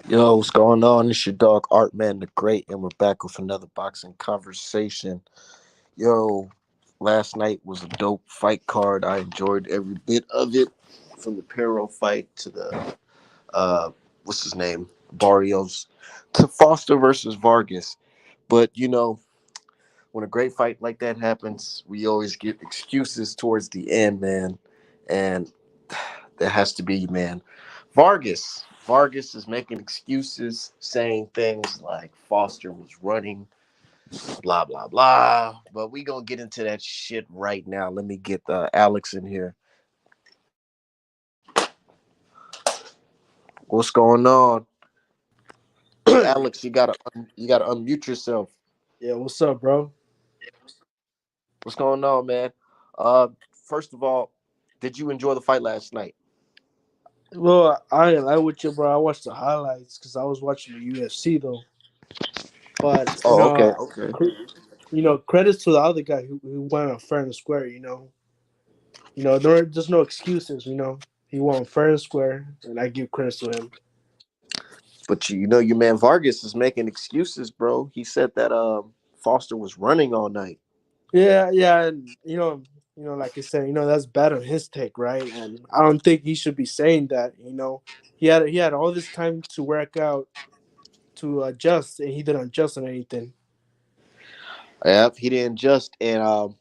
Yo, what's going on? It's your dog Art Man the Great, and we're back with another boxing conversation. Yo, last night was a dope fight card. I enjoyed every bit of it, from the Pero fight to the what's his name, Barrios, to Foster versus Vargas. But when a great fight like that happens, we always get excuses towards the end, man, and that has to be, man. Vargas is making excuses, saying things like Foster was running, blah blah blah. But we gonna get into that shit right now. Let me get Alex in here. What's going on? Hey Alex, you gotta unmute yourself. Yeah, what's up, bro? What's going on, man? First of all, did you enjoy the fight last night? Well, I ain't lie with you, bro. I watched the highlights because I was watching the UFC though. But Oh, okay, okay. credits to the other guy who went on fair and square. There's no excuses. He won fair and square, and I give credits to him. But your man Vargas is making excuses, bro. He said that Foster was running all night. Yeah, yeah, and like I said, that's bad on his take, right? And I don't think he should be saying that. He had all this time to work out to adjust, and he didn't adjust on anything. Yep, he didn't just. And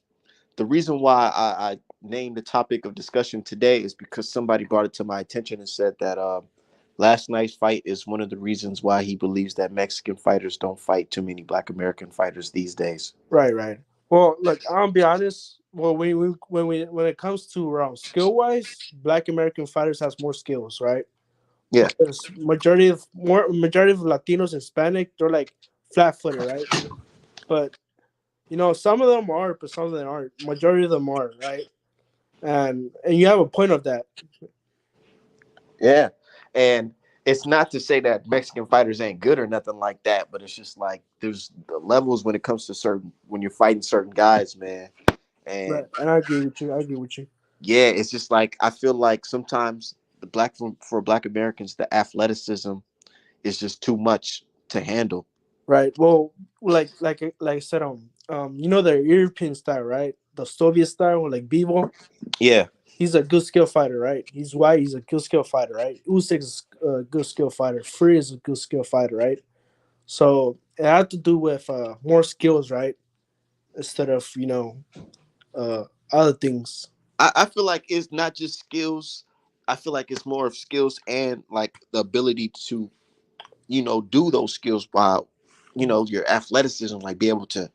the reason why I named the topic of discussion today is because somebody brought it to my attention and said that last night's fight is one of the reasons why he believes that Mexican fighters don't fight too many Black American fighters these days. Right, right. Well, look, I'll be honest. Well, when it comes to skill wise, Black American fighters has more skills, right? Yeah, Because majority of Latinos and Hispanic, they're like flat footed, right? But some of them are, but some of them aren't. Majority of them are, right? And you have a point of that, yeah. And it's not to say that Mexican fighters ain't good or nothing like that, but it's just like there's the levels when it comes to certain when you're fighting certain guys, man. right? And And I agree with you. I agree with you. yeah, it's just like I feel like sometimes the for Black Americans, the athleticism is just too much to handle. Right. Well, like I said, the European style, right? The Soviet style, like Bevo. Yeah, He's a good skill fighter, right? He's why he's a good skill fighter, right? Usyk is a good skill fighter. Free is a good skill fighter, right? So it had to do with more skills, right? Instead of other things. I feel like it's not just skills. I feel like it's more of skills and like the ability to do those skills while your athleticism, like be able to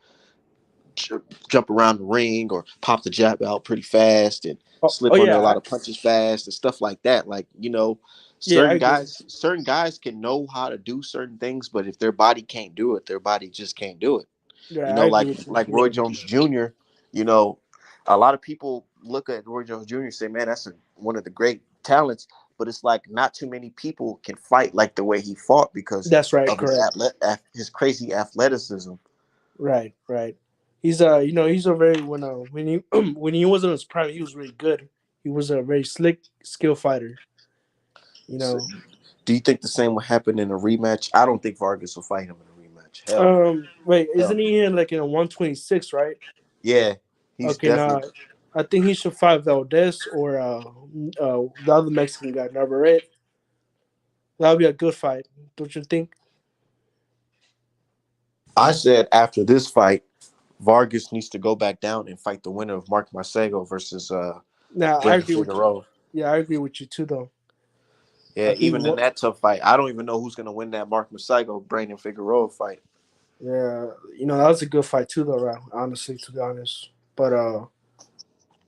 j- jump around the ring or pop the jab out pretty fast and Oh slip under yeah, a lot of punches fast and stuff like that. Like yeah, I certain agree. guys can know how to do certain things, but if their body can't do it, their body just can't do it. Yeah, I agree Like with you. Roy Jones Jr. You know, a lot of people look at Roy Jones Jr. and say, "Man, that's one of the great talents." But it's like not too many people can fight like the way he fought because That's right. of Correct. his crazy athleticism. Right. Right. He's a very when he when he was in his prime, he was really good. He was a very slick skill fighter. You So, know. do you think the same will happen in a rematch? I don't think Vargas will fight him in a rematch. Hell no. Wait, Hell isn't no. he in like in a 126, right? Yeah, he's Okay, now definitely. I think he should fight Valdez or the other Mexican guy, Navarrete. That would be a good fight, don't you think? I said after this fight, Vargas needs to go back down and fight the winner of Mark Marcego versus Now I Brandon agree with you. Figueroa. Yeah, I agree with you too, though. Yeah, I think even in what? that tough fight, I don't even know who's gonna win that Mark Marcego Brandon Figueroa fight. Yeah, that was a good fight too, though. Right? Honestly, to be honest, but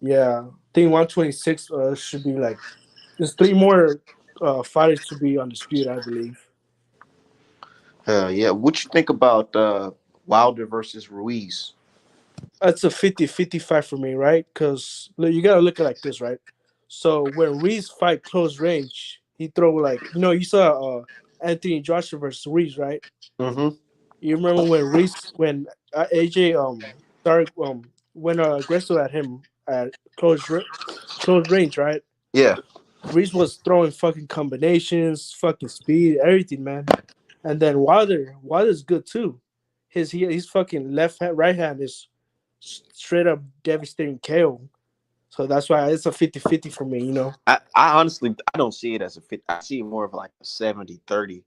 yeah, I think 126 should be like there's three more fighters to be undisputed, I believe. Yeah, what you think about Wilder versus Ruiz? That's a 50-50 fight for me, right? Because you gotta look at it like this, right? So when Reese fight close range, he throw like you saw Anthony Joshua versus Reese, right? Mm-hmm. You remember when Reese when AJ started went aggressive at him at close range, right? Yeah. Reese was throwing fucking combinations, fucking speed, everything, man. And then Wilder's good too. His fucking left hand, right hand is straight up devastating KO. So that's why it's a 50-50 for me. I honestly I don't see it as a fit. I see it more of like a 70-30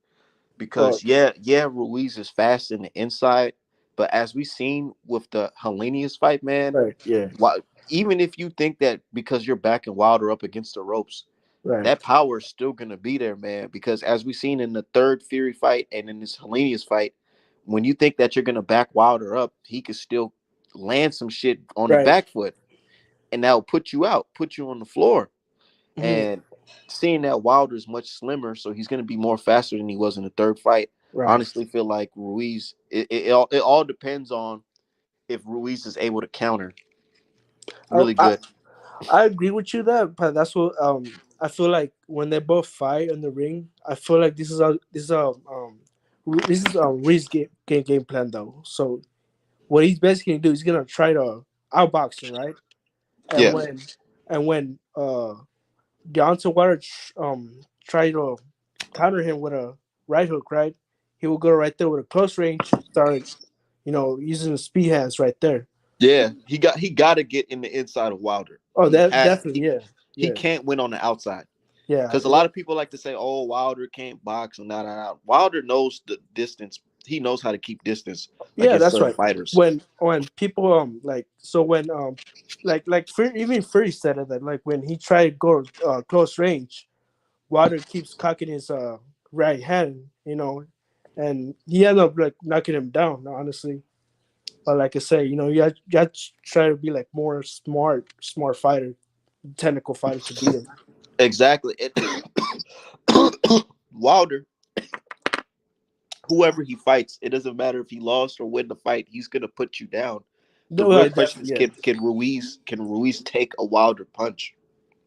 Well, because yeah, Ruiz is fast in the inside, but as we seen with the Hellenius fight, man, right, yeah, why, even if you think that because you're backing Wilder up against the ropes, right, that power is still gonna be there, man. Because as we seen in the third Fury fight and in this Hellenius fight, when you think that you're gonna back Wilder up, he could still land some shit on the right, back foot, and that'll put you out, put you on the floor. mhm, And seeing that Wilder is much slimmer, so he's going to be more faster than he was in the third fight. I right. honestly feel like Ruiz. It all depends on if Ruiz is able to counter I, really I good. I agree with you that, but that's what I feel like when they both fight in the ring. I feel like this is Reed's game plan though. So what he's basically gonna do, he's gonna try to outbox him, right? And Yeah, when Deontay Wilder try to counter him with a right hook, right? He will go right there with a close range, start using the speed hands right there. yeah. He got to get in the inside of Wilder. Oh, He that has definitely, yeah, he yeah, can't win on the outside yeah, because a lot of people like to say, "Oh, Wilder can't box," and that. Wilder knows the distance. He knows how to keep distance yeah. against That's certain right. fighters. When people when even Fury said it that like when he tried to go close range, Wilder keeps cocking his right hand, and he ended up like knocking him down. Honestly, but like I say, you have to try to be like more smart fighter, technical fighter to beat him. Exactly. Wilder, whoever he fights, it doesn't matter if he lost or win the fight, he's gonna put you down. The No, real question is definitely, yeah. can Ruiz take a Wilder punch?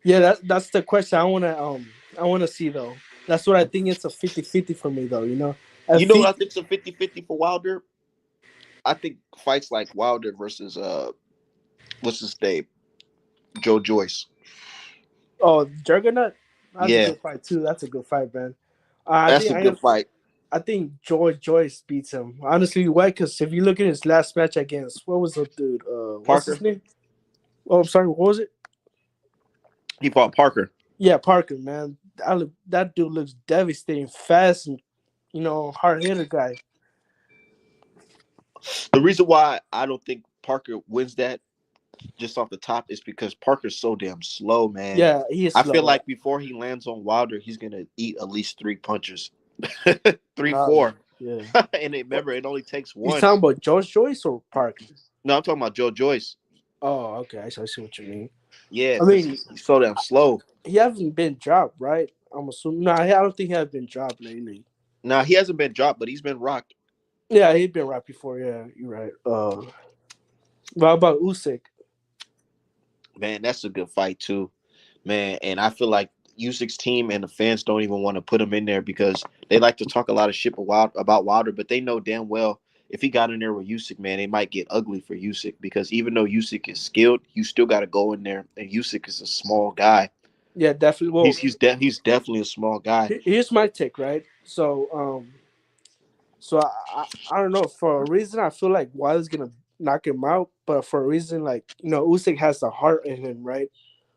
Yeah, that's the question I wanna see though. That's what I think it's a 50-50 for me though. You If know what he I think's a 50-50 for Wilder? I think fights like Wilder versus what's his name? Joe Joyce. oh Juggernaut, that's a Yeah, good fight too. That's a good fight, man. that's a good fight. I think George Joyce beats him. Honestly, why? Because if you look at his last match against what was the dude? What's his Parker. name? Oh, I'm sorry. What was it? He fought Parker. Yeah, Parker, man. That dude looks devastating, fast, and hard hitter guy. The reason why I don't think Parker wins that just off the top is because Parker's so damn slow, man. Yeah, he is I feel slow. like before he lands on Wilder, he's gonna eat at least three punches, three, Probably. four, Yeah. and What remember, it only takes you one. talking about? George Joyce or Parker? No, I'm talking about Joe Joyce. Oh, okay. I see what you mean. Yeah, I because mean, he's so damn slow. he hasn't been dropped, right? I'm assuming. No, I don't think he has been dropped lately. Now he hasn't been dropped, but he's been rocked. Yeah, he'd been dropped before. Yeah, you're right. What about Usyk? Man, that's a good fight too, man. And I feel like Usyk's team and the fans don't even want to put him in there because they like to talk a lot of shit about Wilder, but they know damn well if he got in there with Usyk, man, it might get ugly for Usyk because even though Usyk is skilled, you still got to go in there, and Usyk is a small guy. Yeah, definitely. Well, He's definitely a small guy. here's my take, right? So I don't know. For a reason, I feel like Wilder's gonna knock him out, but for a reason, like Usyk has the heart in him, right?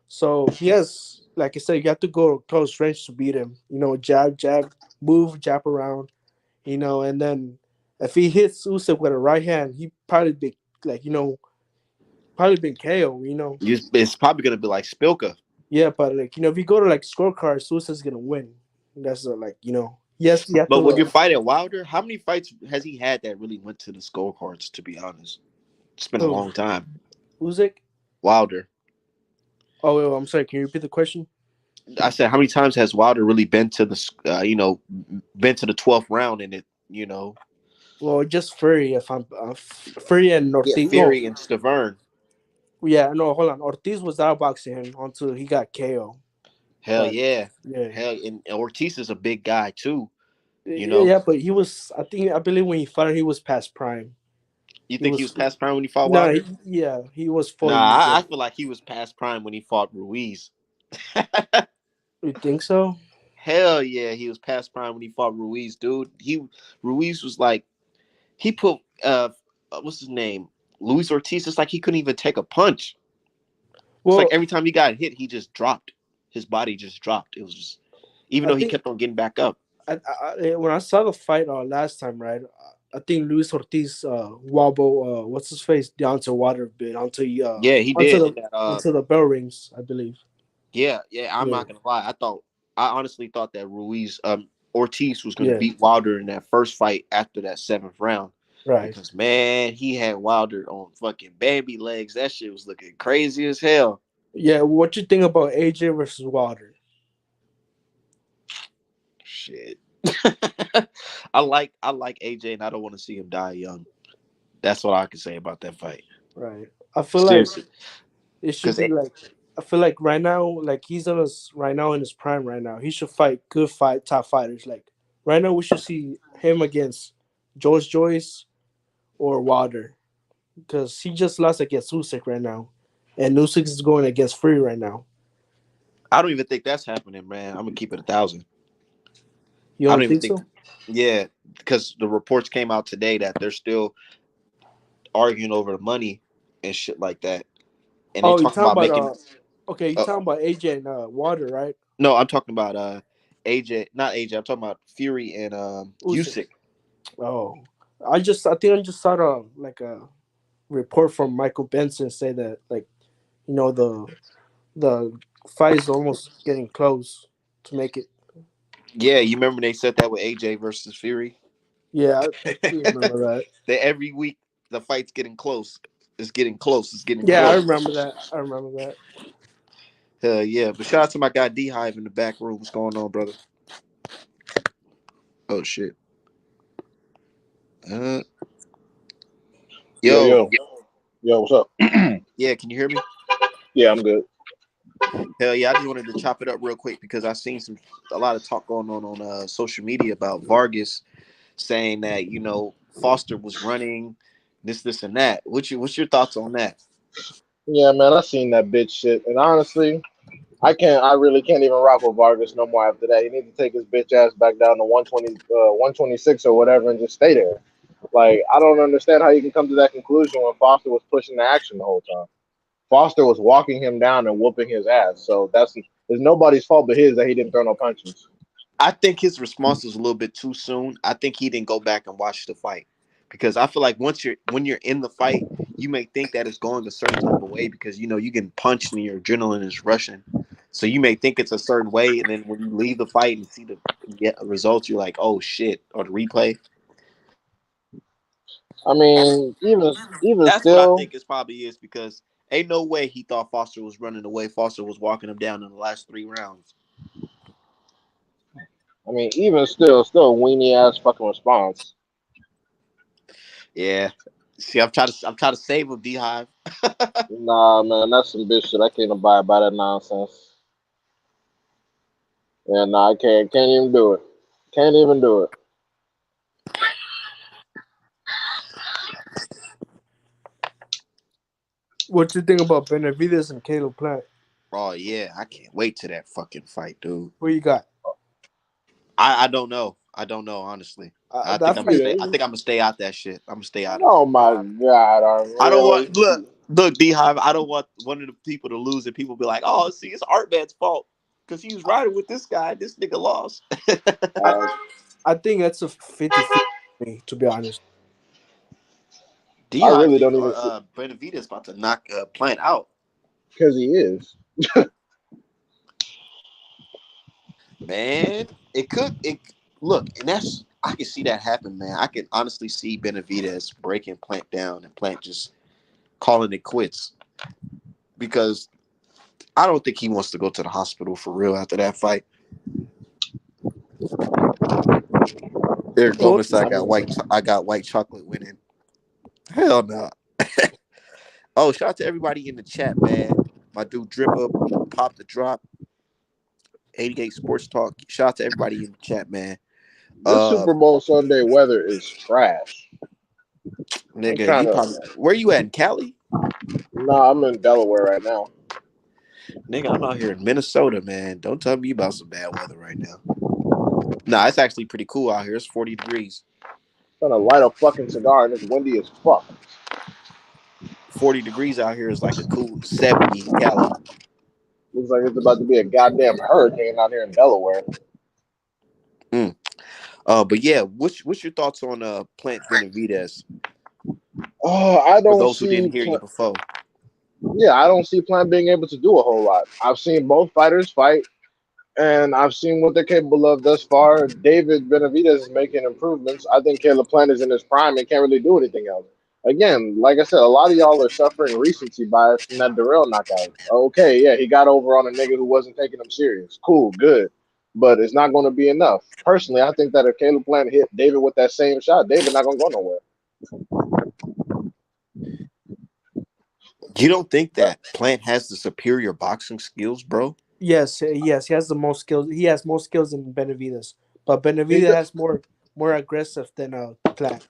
So he has, like I said, you have to go close range to beat him. Jab, jab, move, jab around. And then if he hits Usyk with a right hand, he probably be like probably been KO. It's probably gonna be like Spilka. Yeah, but like if you go to like scorecards, Usyk's gonna win. That's like yes, you have But to. when you're fighting Wilder, how many fights has he had that really went to the scorecards? To be honest, it's been a Oh, long time. Usyk. Wilder. Oh, I'm sorry. Can you repeat the question? I said, how many times has Wilder really been to been to the 12th round in it? Well, just Fury. If I'm Fury and Yeah, Ortiz. No, Fury and Stavern. yeah, no, hold on. Ortiz was outboxing him until he got KO. Hell But yeah, yeah, hell, and Ortiz is a big guy too. You yeah, know, yeah. But he was. I believe when he fought, he was past prime. you He think he was was. past prime when he fought No, Wilder? yeah, he was 40 Nah, years I old. feel like he was past prime when he fought Ruiz. You think so? Hell yeah, he was past prime when he fought Ruiz, dude. Ruiz was like he put what's his name? Luis Ortiz. It's like he couldn't even take a punch. It's like Well, every time he got hit, he just dropped. His body just dropped. It was just even I though he think kept on getting back up. when I saw the fight last time, right? I think Luis Ortiz wobble what's his face down to water a bit Yeah, he did in that onto the bell rings, I believe. yeah, I'm Yeah, not gonna lie. I honestly thought that Ruiz Ortiz was gonna yeah, beat Wilder in that first fight after that seventh round. right. Because man, he had Wilder on fucking baby legs. That shit was looking crazy as hell. Yeah, what you think about AJ versus Wilder? Shit. I like AJ and I don't want to see him die young. That's what I can say about that fight. Right. I feel like Seriously. it should Because be like I feel like right now, like he's on his right now in his prime right now. He should fight good top fighters. Like right now we should see him against George Joyce or Wilder. Because he just lost against Usyk right now. And Usyk is going against Free right now. I don't even think that's happening, man. I'm gonna keep it 1,000. You I don't don't even think think so? yeah, because the reports came out today that they're still arguing over the money and shit like that. And they Oh, you talking talking about about making okay, you uh, talking about AJ and Wilder, right? no, I'm talking about AJ, not AJ. I'm talking about Fury and Usyk. Usyk. Oh. I think I just saw like a report from Michael Benson say that like the fight is almost getting close to make it. Yeah, you remember they said that with AJ versus Fury? Yeah, I do remember that. That every week the fight's getting close. It's getting close. It's getting Yeah, I close. remember that. I remember that. Hell yeah. But shout out to my guy D Hive in the back room. What's going on, brother? Oh shit. Uh Yo, yo, yo, yo, what's up? yeah, can you hear me? Yeah, I'm good. Hell yeah, I just wanted to chop it up real quick because I seen a lot of talk going on social media about Vargas saying that, Foster was running this and that. What's your thoughts on that? Yeah, man, I seen that bitch shit, and honestly, I really can't even rock with Vargas no more after that. He need to take his bitch ass back down to 120, 126 or whatever, and just stay there. Like, I don't understand how you can come to that conclusion when Foster was pushing the action the whole time. Foster was walking him down and whooping his ass. So it's nobody's fault but his that he didn't throw no punches. I think his response was a little bit too soon. I think he didn't go back and watch the fight because I feel like when you're in the fight, you may think that it's going a certain type of way because you getting punched and your adrenaline is rushing. So you may think it's a certain way, and then when you leave the fight and see the results, you're like, "Oh shit!" or the replay. I That's mean, even that's what I still, think it probably is because ain't no way he thought Foster was running away. Foster was walking him down in the last 3 rounds. I mean, even still a weenie ass fucking response. Yeah. See, I'm trying to save him, Beehive. Nah, man, that's some bitch shit. I can't abide by that nonsense. Yeah, nah, I can't even do it. Can't even do it. What you think about Benavides and Caleb Plant? Oh yeah, I can't wait to that fucking fight, dude. Who you got? I don't know. I don't know honestly. That fight. I think I'm gonna stay out that shit. I'm gonna stay out of it. Oh my god, I don't really? want look Beehive. I don't want one of the people to lose and people be like, oh, see, it's Artman's fault because he was riding with this guy. This nigga lost. I, Uh, I think that's a 50-50 for me, to be honest. I Beehive really think don't even see Benavidez about to knock Plant out. because he is. Man, it could. It look, and that's I can see that happen, man. I can honestly see Benavidez breaking Plant down and Plant just calling it quits because I don't think he wants to go to the hospital for real after that fight. Eric Well, Gomez, I got white chocolate winning. Hell no. Oh, shout out to everybody in the chat, man. My dude Dripper, Pop the Drop, 88 Sports Talk. Shout out to everybody in the chat, man. This Uh, Super Bowl Sunday weather is trash. I'm nigga, kind you of probably where you at in Cali? nah. I'm in Delaware right now. Nigga, I'm out here in Minnesota, man. Don't tell me about some bad weather right now. Nah, it's actually pretty cool out here. It's 40 degrees. Trying to light a fucking cigar and it's windy as fuck. 40 degrees out here is like a cool 70 in Cali. Looks like it's about to be a goddamn hurricane out here in Delaware. Mm. But yeah, what's your thoughts on Plant Benavidez? Oh, I For don't those who didn't see. hear you before. Yeah, I don't see Plant being able to do a whole lot. I've seen both fighters fight, and I've seen what they're capable of thus far. David Benavidez is making improvements. I think Caleb Plant is in his prime and can't really do anything else. Again, like I said, a lot of y'all are suffering recency bias from that Darrell knockout. Okay, yeah, he got over on a nigga who wasn't taking him serious. Cool, good. But it's not going to be enough. Personally, I think that if Caleb Plant hit David with that same shot, David not going to go nowhere. You don't think that Plant has the superior boxing skills, bro? Yes, yes, he has the most skills. He has more skills than Benavides, but He Benavides does. has more aggressive than Plant.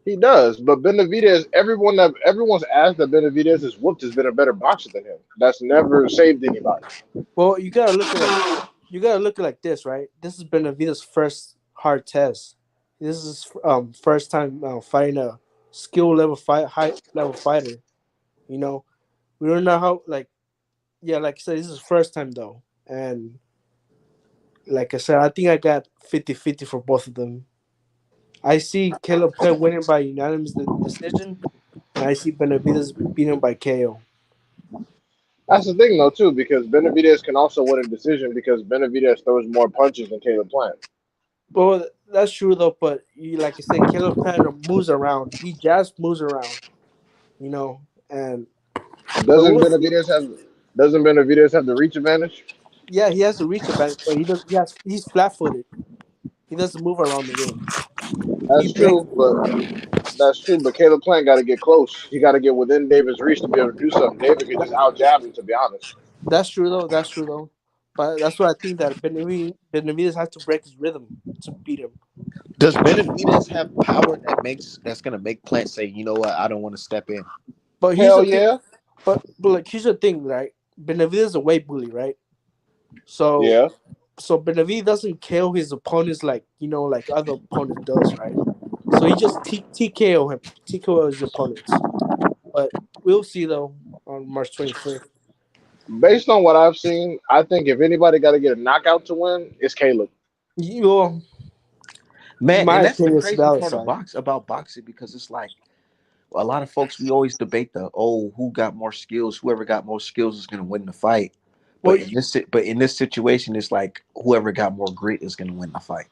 He does, but Benavidez, everyone's asked that Benavidez has whooped has been a better boxer than him. That's never saved anybody. Well, you gotta look at like this, right? This has been Benavides' first hard test. This is his first time fighting a skill level high level fighter. You know, we don't know how yeah, like I said, this is his first time though, and like I said, I think I got 50-50 for both of them. I see Caleb Plant winning by unanimous decision, and I see Benavides beating him by KO. That's the thing though too, because Benavidez can also win a decision because Benavidez throws more punches than Caleb Plant. Well, that's true though, but like I said, Caleb Plant moves around. He just moves around, you know, and but Doesn't we'll see. Benavidez have doesn't Benavidez have the reach advantage? Yeah, he has to reach advantage, but he does. He's flat footed. He doesn't move around the ring. He That's breaks. true, but that's true. But Caleb Plant got to get close. He got to get within David's reach to be able to do something. David could just out jab him, to be honest. That's true though. That's true though. But that's what I think that Benavides has to break his rhythm to beat him. Does Benavidez have power that's gonna make Plant say, you know what, I don't want to step in? But here's Hell the thing. yeah, But like here's the thing, right? Benavides is a weight bully, right? So yeah. Benavides doesn't KO his opponents like like other opponent does, right? So he just TKO him, TKO his opponents. But we'll see though on March 25th. Based on what I've seen, I think if anybody got to get a knockout to win, it's Caleb. You, Man, my and that's the opinion is crazy valid part of side. boxing because it's like a lot of folks we always debate who got more skills, whoever got more skills is gonna win the fight. Well, But in this situation, it's like whoever got more grit is gonna win the fight.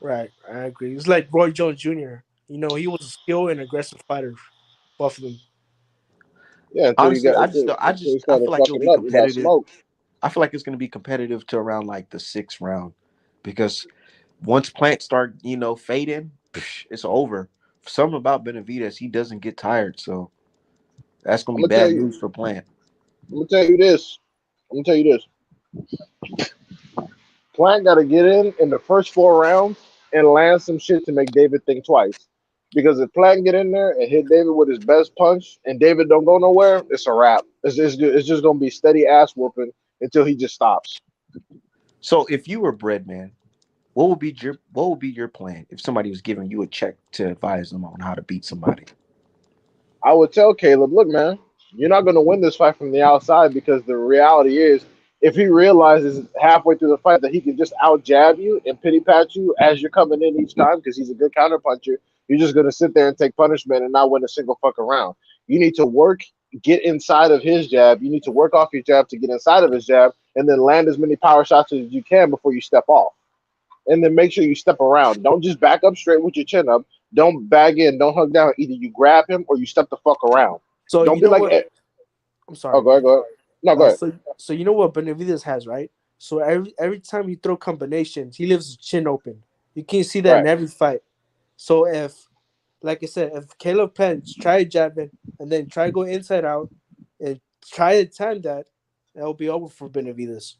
right, I agree. It's like Roy Jones Jr. He was a skilled and aggressive fighter, both of them. Yeah, until you Honestly, got until you I started feel like it'll fucking be up, you got competitive. smoked. I feel like it's gonna be competitive to around like the sixth round because once plants start, fading, it's over. Something about Benavidez, he doesn't get tired, so that's gonna I'm be gonna tell bad you. news for Plant. I'm gonna tell you this. I'm gonna tell you this. Plant got to get in the first 4 rounds and land some shit to make David think twice. Because if Plant get in there and hit David with his best punch and David don't go nowhere, it's a wrap. It's just gonna be steady ass whooping until he just stops. So if you were Bread Man, what would be your plan if somebody was giving you a check to advise them on how to beat somebody? I would tell Caleb, look, man, you're not going to win this fight from the outside because the reality is, if he realizes halfway through the fight that he can just out jab you and pity pat you as you're coming in each time because he's a good counter puncher, you're just going to sit there and take punishment and not win a single fucking round. You need to work, get inside of his jab. You need to work off your jab to get inside of his jab and then land as many power shots as you can before you step off, and then make sure you step around. Don't just back up straight with your chin up. Don't bag in. Don't hug down. Either you grab him or you step the fuck around. So Don't you be know like, what? eh. I'm Oh, sorry. go ahead, go ahead. No, go ahead. So you know what Benavides has, right? So every time he throw combinations, he leaves his chin open. You can see that in Right. every fight. So if, like I said, if Caleb Pence try jabbing and then try go inside out and try to time that, that'll be over for Benavides.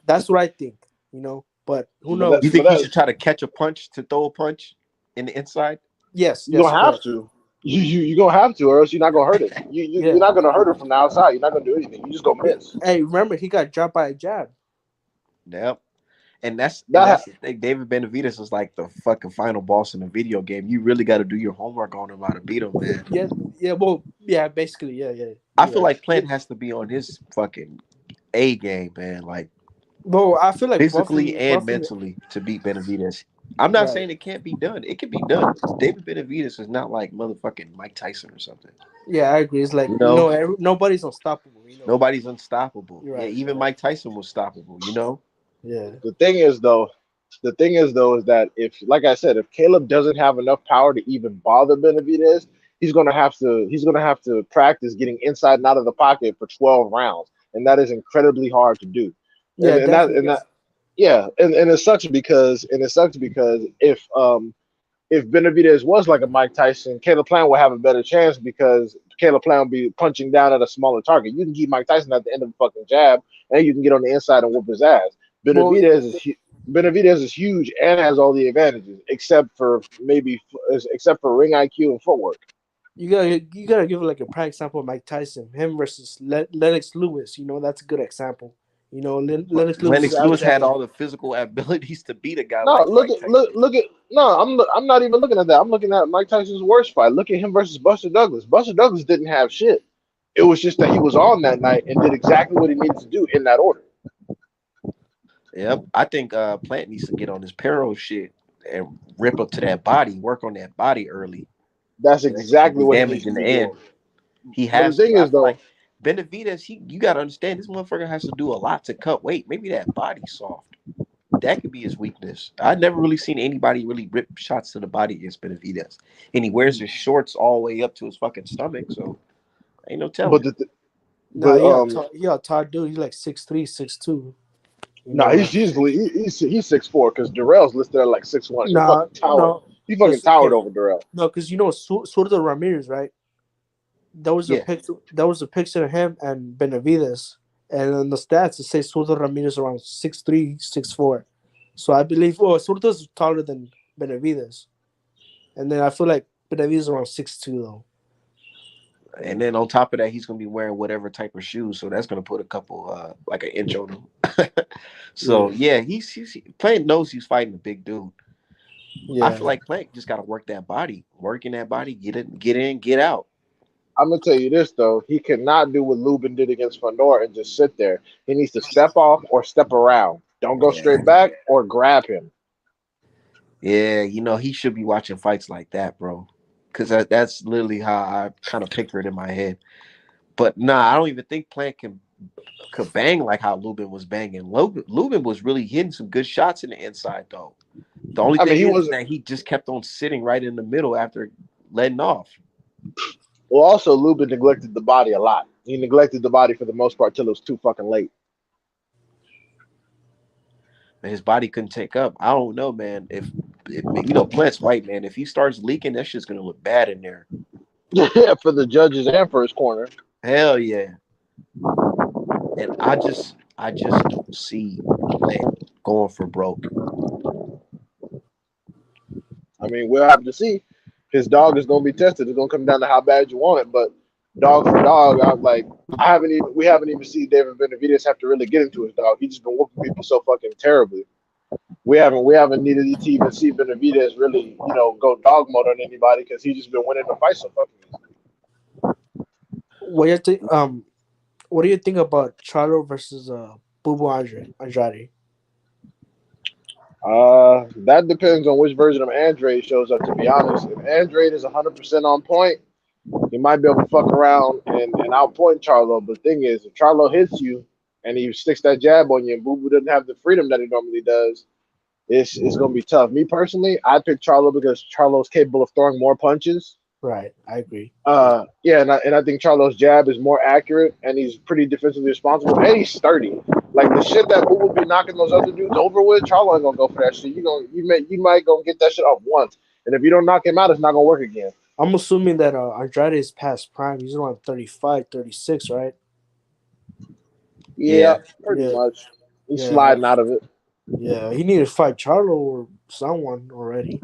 That's what I think, But who But that, You knows? but think he that, should try to catch a punch to throw a punch in the inside? Yes, you yes, don't have correct. to. You gonna have to, or else you're not gonna hurt it. You're Yeah. not gonna hurt it from the outside. You're not gonna do anything. You just gonna miss. Hey, remember he got dropped by a jab. Yep. And that's That the thing. David Benavidez is like the fucking final boss in a video game. You really got to do your homework on him how to beat him, man. Yeah, yeah. Well, yeah. Basically, yeah, yeah. I You're feel right. like Plant has to be on his fucking A game, man. Like Well, I feel like physically buffing, and buffing. mentally to beat Benavidez. I'm not Right. saying it can't be done. It can be done. David Benavidez is not like motherfucking Mike Tyson or something. Yeah, I agree. It's like You know, nobody's unstoppable. nobody's unstoppable. You're Yeah, right. You're even right. Mike Tyson was stoppable. You know, Yeah. the thing is though, is that if, like I said, if Caleb doesn't have enough power to even bother Benavidez, he's gonna have to practice getting inside and out of the pocket for 12 rounds, and that is incredibly hard to do. And Yeah, definitely. that Because yeah, and it sucks because if Benavidez was like a Mike Tyson, Caleb Plant would have a better chance because Caleb Plant would be punching down at a smaller target. You can keep Mike Tyson at the end of the fucking jab, and you can get on the inside and whoop his ass. well, Benavidez is Benavidez is huge and has all the advantages, except for ring IQ and footwork. you gotta give like a prime example of Mike Tyson, him versus Lennox Lewis. That's a good example. but Lennox Lewis is Lennox Lewis had outjabbing. all the physical abilities to beat a guy No, like Mike Tyson. look at no. I'm not even looking at that. I'm looking at Mike Tyson's worst fight. Look at him versus Buster Douglas. Buster Douglas didn't have shit. It was just that he was on that night and did exactly what he needed to do in that order. Yep, I think Plant needs to get on his Pero shit and rip up to that body, work on that body early, That's so that shit can exactly do what he damage needs in to the be end. doing. He But the has thing to. I is, feel though, like Benavidez, you got to understand this motherfucker has to do a lot to cut weight. Maybe that body soft. That could be his weakness. I've never really seen anybody really rip shots to the body against Benavidez, and he wears his shorts all the way up to his fucking stomach, so ain't no but telling. Nah, but he a tall dude. He's like 6'3", 6'2". no, Like he's 6'4" because Darrell's listed at like 6'1", so he nah, fucking towered. no, He fucking because towered over Darrell. no, because Surdo Ramirez, right? That was a Yeah, picture. That was a picture of him and Benavides, and on the stats it says Surdo Ramirez around 6'3", 6'4". So I believe Surdo's taller than Benavides, and then I feel like Benavides around 6'2" though. and then on top of that, he's gonna be wearing whatever type of shoes, so that's gonna put a couple like an inch on him. So Yeah, yeah, he's Plant knows he's fighting a big dude. I yeah. feel like Plant just got to work that body, working that body, get in, get out. I'm gonna tell you this though, he cannot do what Lubin did against Fandor and just sit there. He needs to step off or step around. Don't go Yeah, straight back or grab him. yeah. He should be watching fights like that, bro. Because that's literally how I kind of picture it in my head. But nah, I don't even think Plant could bang like how Lubin was banging. Lubin was really hitting some good shots in the inside though. The only I mean, thing he is was that he just kept on sitting right in the middle after letting off. well. Also, Lubin neglected the body a lot. He neglected the body for the most part till it was too fucking late. And his body couldn't take up. I don't know, man. If Plant's white, man. If he starts leaking, that shit's gonna look bad in there. Yeah, for the judges and for his corner. Hell yeah. And I just don't see Plant going for broke. I mean, we'll have to see. His dog is going to be tested. It's going to come down to how bad you want it. But dog for dog, I'm like, we haven't even seen David Benavidez have to really get into his dog. He's just been whooping people so fucking terribly. We haven't needed to even see Benavidez really, go dog mode on anybody because he's just been winning the fight so fucking easy. What do you think? What do you think about Charlo versus Bubu Andrade? That depends on which version of Andrade shows up. To be honest, if Andrade is 100% on point, he might be able to fuck around and outpoint Charlo. But the thing is, if Charlo hits you and he sticks that jab on you, and Boo Boo doesn't have the freedom that he normally does, it's going to be tough. Me personally, I picked Charlo because Charlo's capable of throwing more punches. Right, I agree. Yeah, Yeah, and I think Charlo's jab is more accurate, and he's pretty defensively responsible, and he's sturdy. Like the shit that Boo will be knocking those other dudes over with, Charlo ain't gonna go for that shit. You might go get that shit off once, and if you don't knock him out, it's not gonna work again. I'm assuming that Andrade is past prime. He's around 35, 36, right? Yeah, Yeah. pretty Yeah, much. He's yeah, sliding out of it. yeah. He needed to fight Charlo or someone already.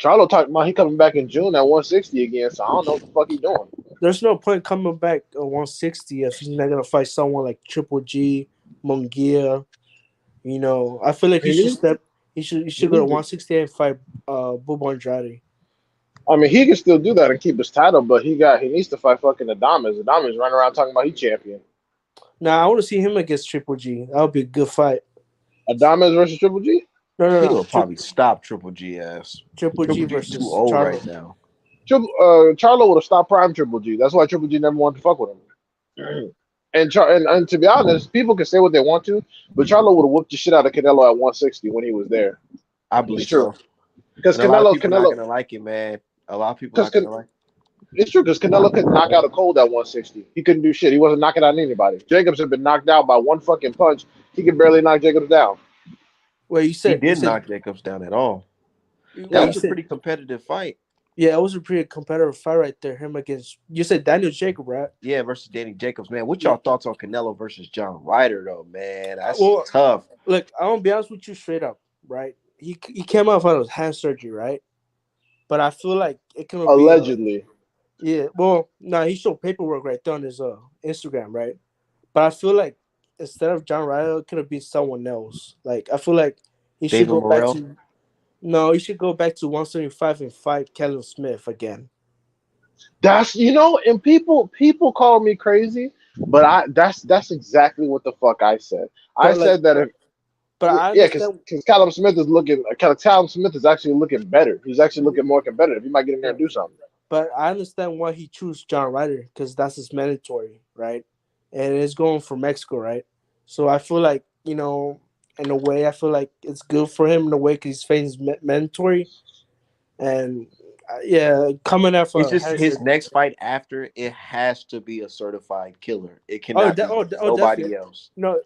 Charlo talking about he coming back in June at 160 again, so I don't know what the fuck he doing. There's no point coming back at 160 if he's not gonna fight someone like Triple G, Munguia. I feel like he He should needs step. He he should go to needs to. 168 and fight Bobo Andrade. I mean, he can still do that and keep his title, but he needs to fight fucking Adamas. Adamas running around talking about he champion. Now I want to see him against Triple G. That would be a good fight. Adamas versus Triple G. No, no, He no. will probably stop Triple G ass. Triple G Triple G too versus old right Charlo. now. Charlo would have stopped Prime Triple G. That's why Triple G never wanted to fuck with him. And to be honest, people can say what they want to, but Charlo would have whooped the shit out of Canelo at 160 when he was there. I It's believe true so. because And a lot of Canelo, people not Canelo, gonna like it, man. A lot of people because not gonna like it. it's true because Canelo couldn't knock out a cold at 160. He couldn't do shit. He wasn't knocking out anybody. Jacobs had been knocked out by one fucking punch. He could barely knock Jacobs down. Wait, you He said you didn't said knock Jacobs down at all. That wait, you was a said pretty competitive fight. yeah, it was a pretty competitive fight right there. Him against you said Daniel Jacob, right? Yeah, versus Danny Jacobs, man. What Yeah. y'all thoughts on Canelo versus John Ryder, though, man? That's Well, tough. look, I won't be honest with you straight up, right? He came out of hand surgery, right? But I feel like it could be Allegedly, yeah. Well, no, he showed paperwork right there on his Instagram, right? But I feel like instead of John Ryder, it could have been someone else. Like I feel like he should David go back Morrell. to no, he should go back to 175 and fight Kevin Smith again. that's and people call me crazy, but that's exactly what the fuck I said. I But like, said that if but I yeah, because understand. Callum Smith is looking. Callum Smith is actually looking better. He's actually looking more competitive. He might get in there Yeah. and do something. But I understand why he chose John Ryder because that's his mandatory, right? And it's going for Mexico, right? So I feel like in a way, I feel like it's good for him in a way because he's facing mandatory, and yeah, coming out It's for just hand his surgery. next fight after it has to be a certified killer. It Oh, cannot be definitely. nobody else. No,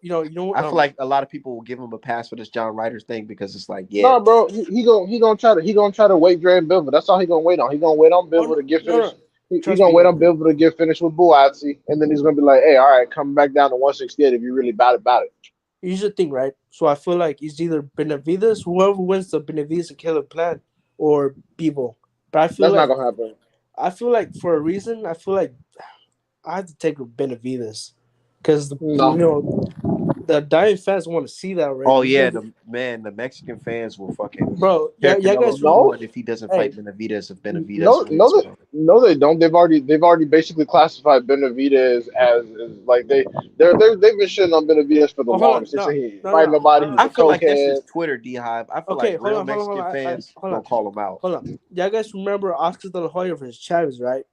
I feel like a lot of people will give him a pass for this John Ryder thing because it's like, yeah, No, bro, he gonna try to wait drain Bivol. That's all he gonna wait on. He gonna wait on oh Bivol to get no, finished. no, He trust gonna me, wait on Bivol to get finished with Buatsi, and then he's gonna be like, "Hey, all right, come back down to 168 if you really about it." here's the thing, right? So I feel like it's either Benavides, whoever wins the Benavides and Caleb Plant, or Bebo. But That's not gonna happen. I feel like for a reason, I feel like I have to take Benavides because No, the dying fans want to see that already. oh It's gonna yeah, be, the Mexican fans will fucking bro. tear Yeah, yeah, Canelo guys. a new no, one if he doesn't Hey, fight Benavidez if Benavidez no, wins, bro. no, they don't. They've already basically classified Benavidez as like they've been shitting on Benavidez for the oh, hold on, longest. They no, say he ain't no, no, fight no. nobody. He's a I feel like that's cokehead. just Twitter, D Hive. I feel like Okay, hold real on, hold on, hold Mexican on. fans Hold gonna on, call him out. hold on. Yeah, guys, remember Oscar De La Hoya versus Chavez, right?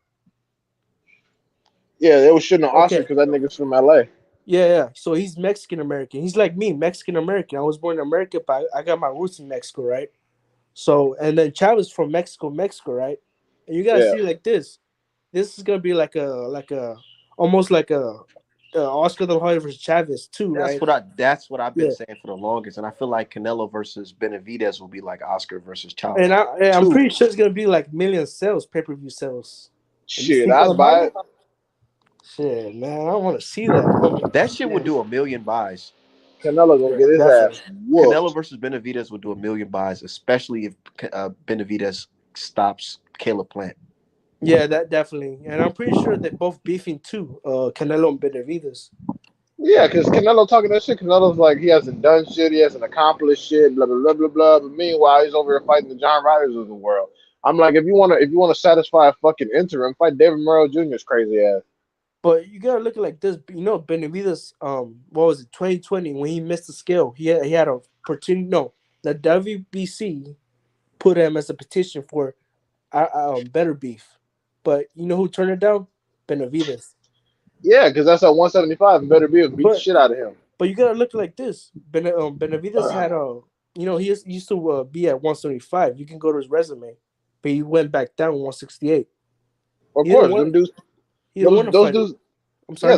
Yeah, they was shitting on Oscar Okay, because that nigga's from LA. yeah, yeah. So he's Mexican American. He's like me, Mexican American. I was born in America, but I got my roots in Mexico, right? So and then Chavez from Mexico, Mexico, right? And you gotta Yeah. see it like this. This is gonna be like a almost like a Oscar De La Hoya versus Chavez too, right? That's what I've been Yeah. saying for the longest, and I feel like Canelo versus Benavidez will be like Oscar versus And Chavez I'm too. pretty sure it's gonna be like million sales, pay per view sales. And you Shit, think I'd about buy it? it. Shit, man, I want to see that. Oh my That shit would man. do a million buys. Canelo gonna Yeah, get his definitely. ass Canelo whooped. versus Benavidez would do a million buys, especially if Benavidez stops Caleb Plant. Yeah, that definitely. And I'm pretty sure they're both beefing too. Canelo and Benavides. Yeah, because Canelo talking that shit. Canelo's like he hasn't done shit, he hasn't accomplished shit, blah blah blah blah blah. But meanwhile, he's over here fighting the John Ryders of the world. I'm like, if you wanna satisfy a fucking interim, fight David Morrell Jr.'s crazy ass. But you gotta look at it like this. Benavides, what was it, 2020 when he missed the scale? He had a opportunity. No, the WBC put him as a petition for better beef. But you know who turned it down? Benavides. Yeah, because that's at 175 and better be beat the But shit out of him. but you gotta look like this. Benavides had a he used to be at 175. You can go to his resume, but he went back down 168. Of He didn't course, want them dudes, he didn't those want to those fight it. dudes, I'm yeah, sorry.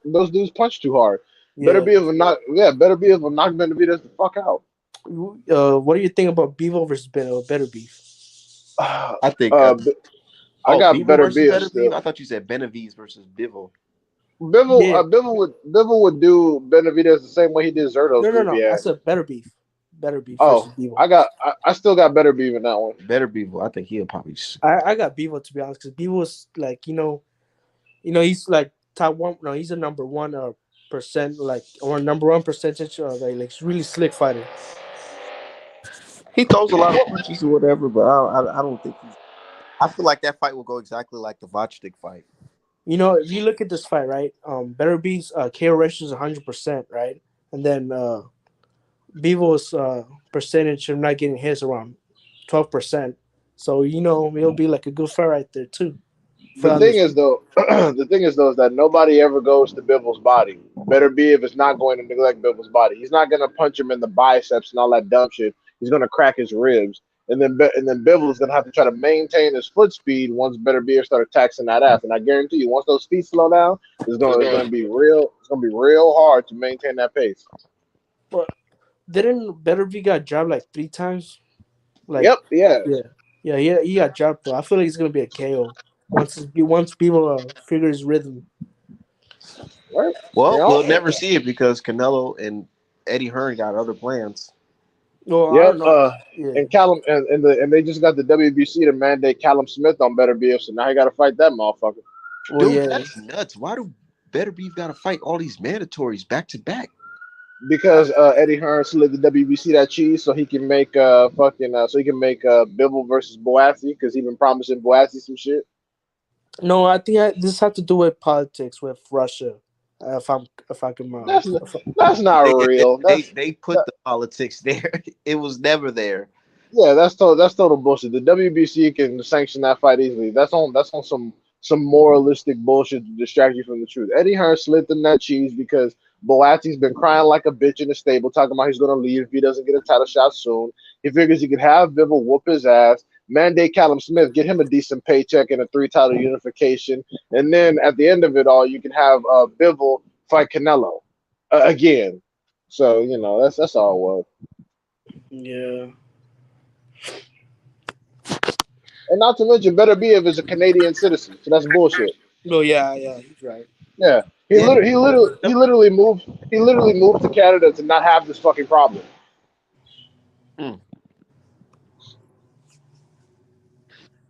those dudes punch too hard. Yeah. Better be able to knock Benavidez the fuck out. What do you think about Bevo versus Better Beef? I think. Uh, I got Bivol better versus beers Better Beef. still. I thought you said Benavidez versus Bivol. Yeah. Bivol would do Benavidez the same way he did Zerto's No, no, goofy no. I ass. said Better Beef. Better Beef Oh, versus Bevo. I still got better beef in that one. Better be. I think he'll probably. I got Bevo to be honest, because Bevo's like he's like top one. No, he's a number one percent like or number one percentage like he's really slick fighter. He throws a lot of punches or whatever, but I don't think he's. I feel like that fight will go exactly like the Vachtik fight. If you look at this fight, right, Better Beef's KO ratio is 100%, right, and then Bevo's percentage of not getting hits around 12%. So it'll be like a good fight right there too. For The on thing this, is though, the thing is though, is that nobody ever goes to Bibble's body. Better be if it's not going to neglect Bibble's body. He's not gonna punch him in the biceps and all that dumb shit. He's gonna crack his ribs, and then Bibble is gonna have to try to maintain his foot speed once Better be start taxing that ass. And I guarantee you, once those feet slow down, it's gonna be real hard to maintain that pace. but didn't Better Beef got dropped like 3 times? Like, Yep, yeah, yeah, yeah, he got dropped though. I feel like it's gonna be a KO once people figure his rhythm. right. You Well, we'll know, never see it because Canelo and Eddie Hearn got other plans. Well, I yep. don't know. Yeah. And Callum and they just got the WBC to mandate Callum Smith on Better Beef, so now he got to fight that motherfucker. Well, Dude, yeah. that's nuts. Why do Better Beef got to fight all these mandatories back to back? Because Eddie Hearn slid the WBC that cheese so he can make Bibble versus Boatsy because he been promising Boatsy some shit. No, I think this has to do with politics with Russia. If I can That's that's not Nigga, real. they put the politics there. It was never there. Yeah, that's total bullshit. The WBC can sanction that fight easily. That's on some moralistic bullshit to distract you from the truth. Eddie Hearn slipped in that cheese because Boatsy's been crying like a bitch in the stable, talking about he's gonna leave if he doesn't get a title shot soon. He figures he could have Bivol whoop his ass, mandate Callum Smith, get him a decent paycheck and a 3 title unification, and then at the end of it all, you can have Bivol fight Canelo again. So that's all it was. yeah. And not to mention, Better Be if is a Canadian citizen, so that's bullshit. No, yeah, he's right. Yeah, Yeah, he literally moved to Canada to not have this fucking problem. mm,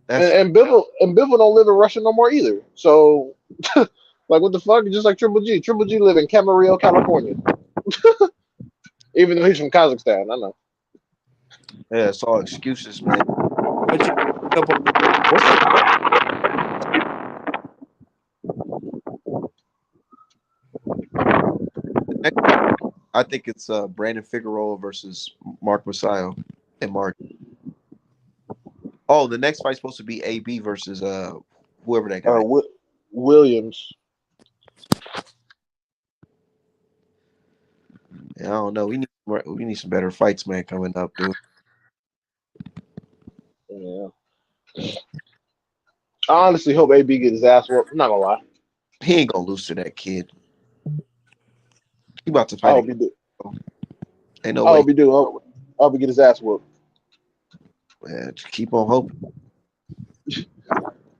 And that's Bivol don't live in Russia no more either. So, like, what the fuck? Just like Triple G. Triple G live in Camarillo, California, even though he's from Kazakhstan. I know. yeah, it's all excuses, man. But couple. Next, I think it's Brandon Figueroa versus Mark Masayo and Mark. Oh, the next fight's supposed to be AB versus whoever that guy. Williams. Yeah, I don't know. We need some better fights, man, coming up, dude. Yeah. I honestly hope AB gets his ass whooped. I'm not gonna lie. He ain't gonna lose to that kid. He about to I fight hope he again. do. Ain't no I way. hope he do. I hope he get his ass whooped. Man, just keep on hoping.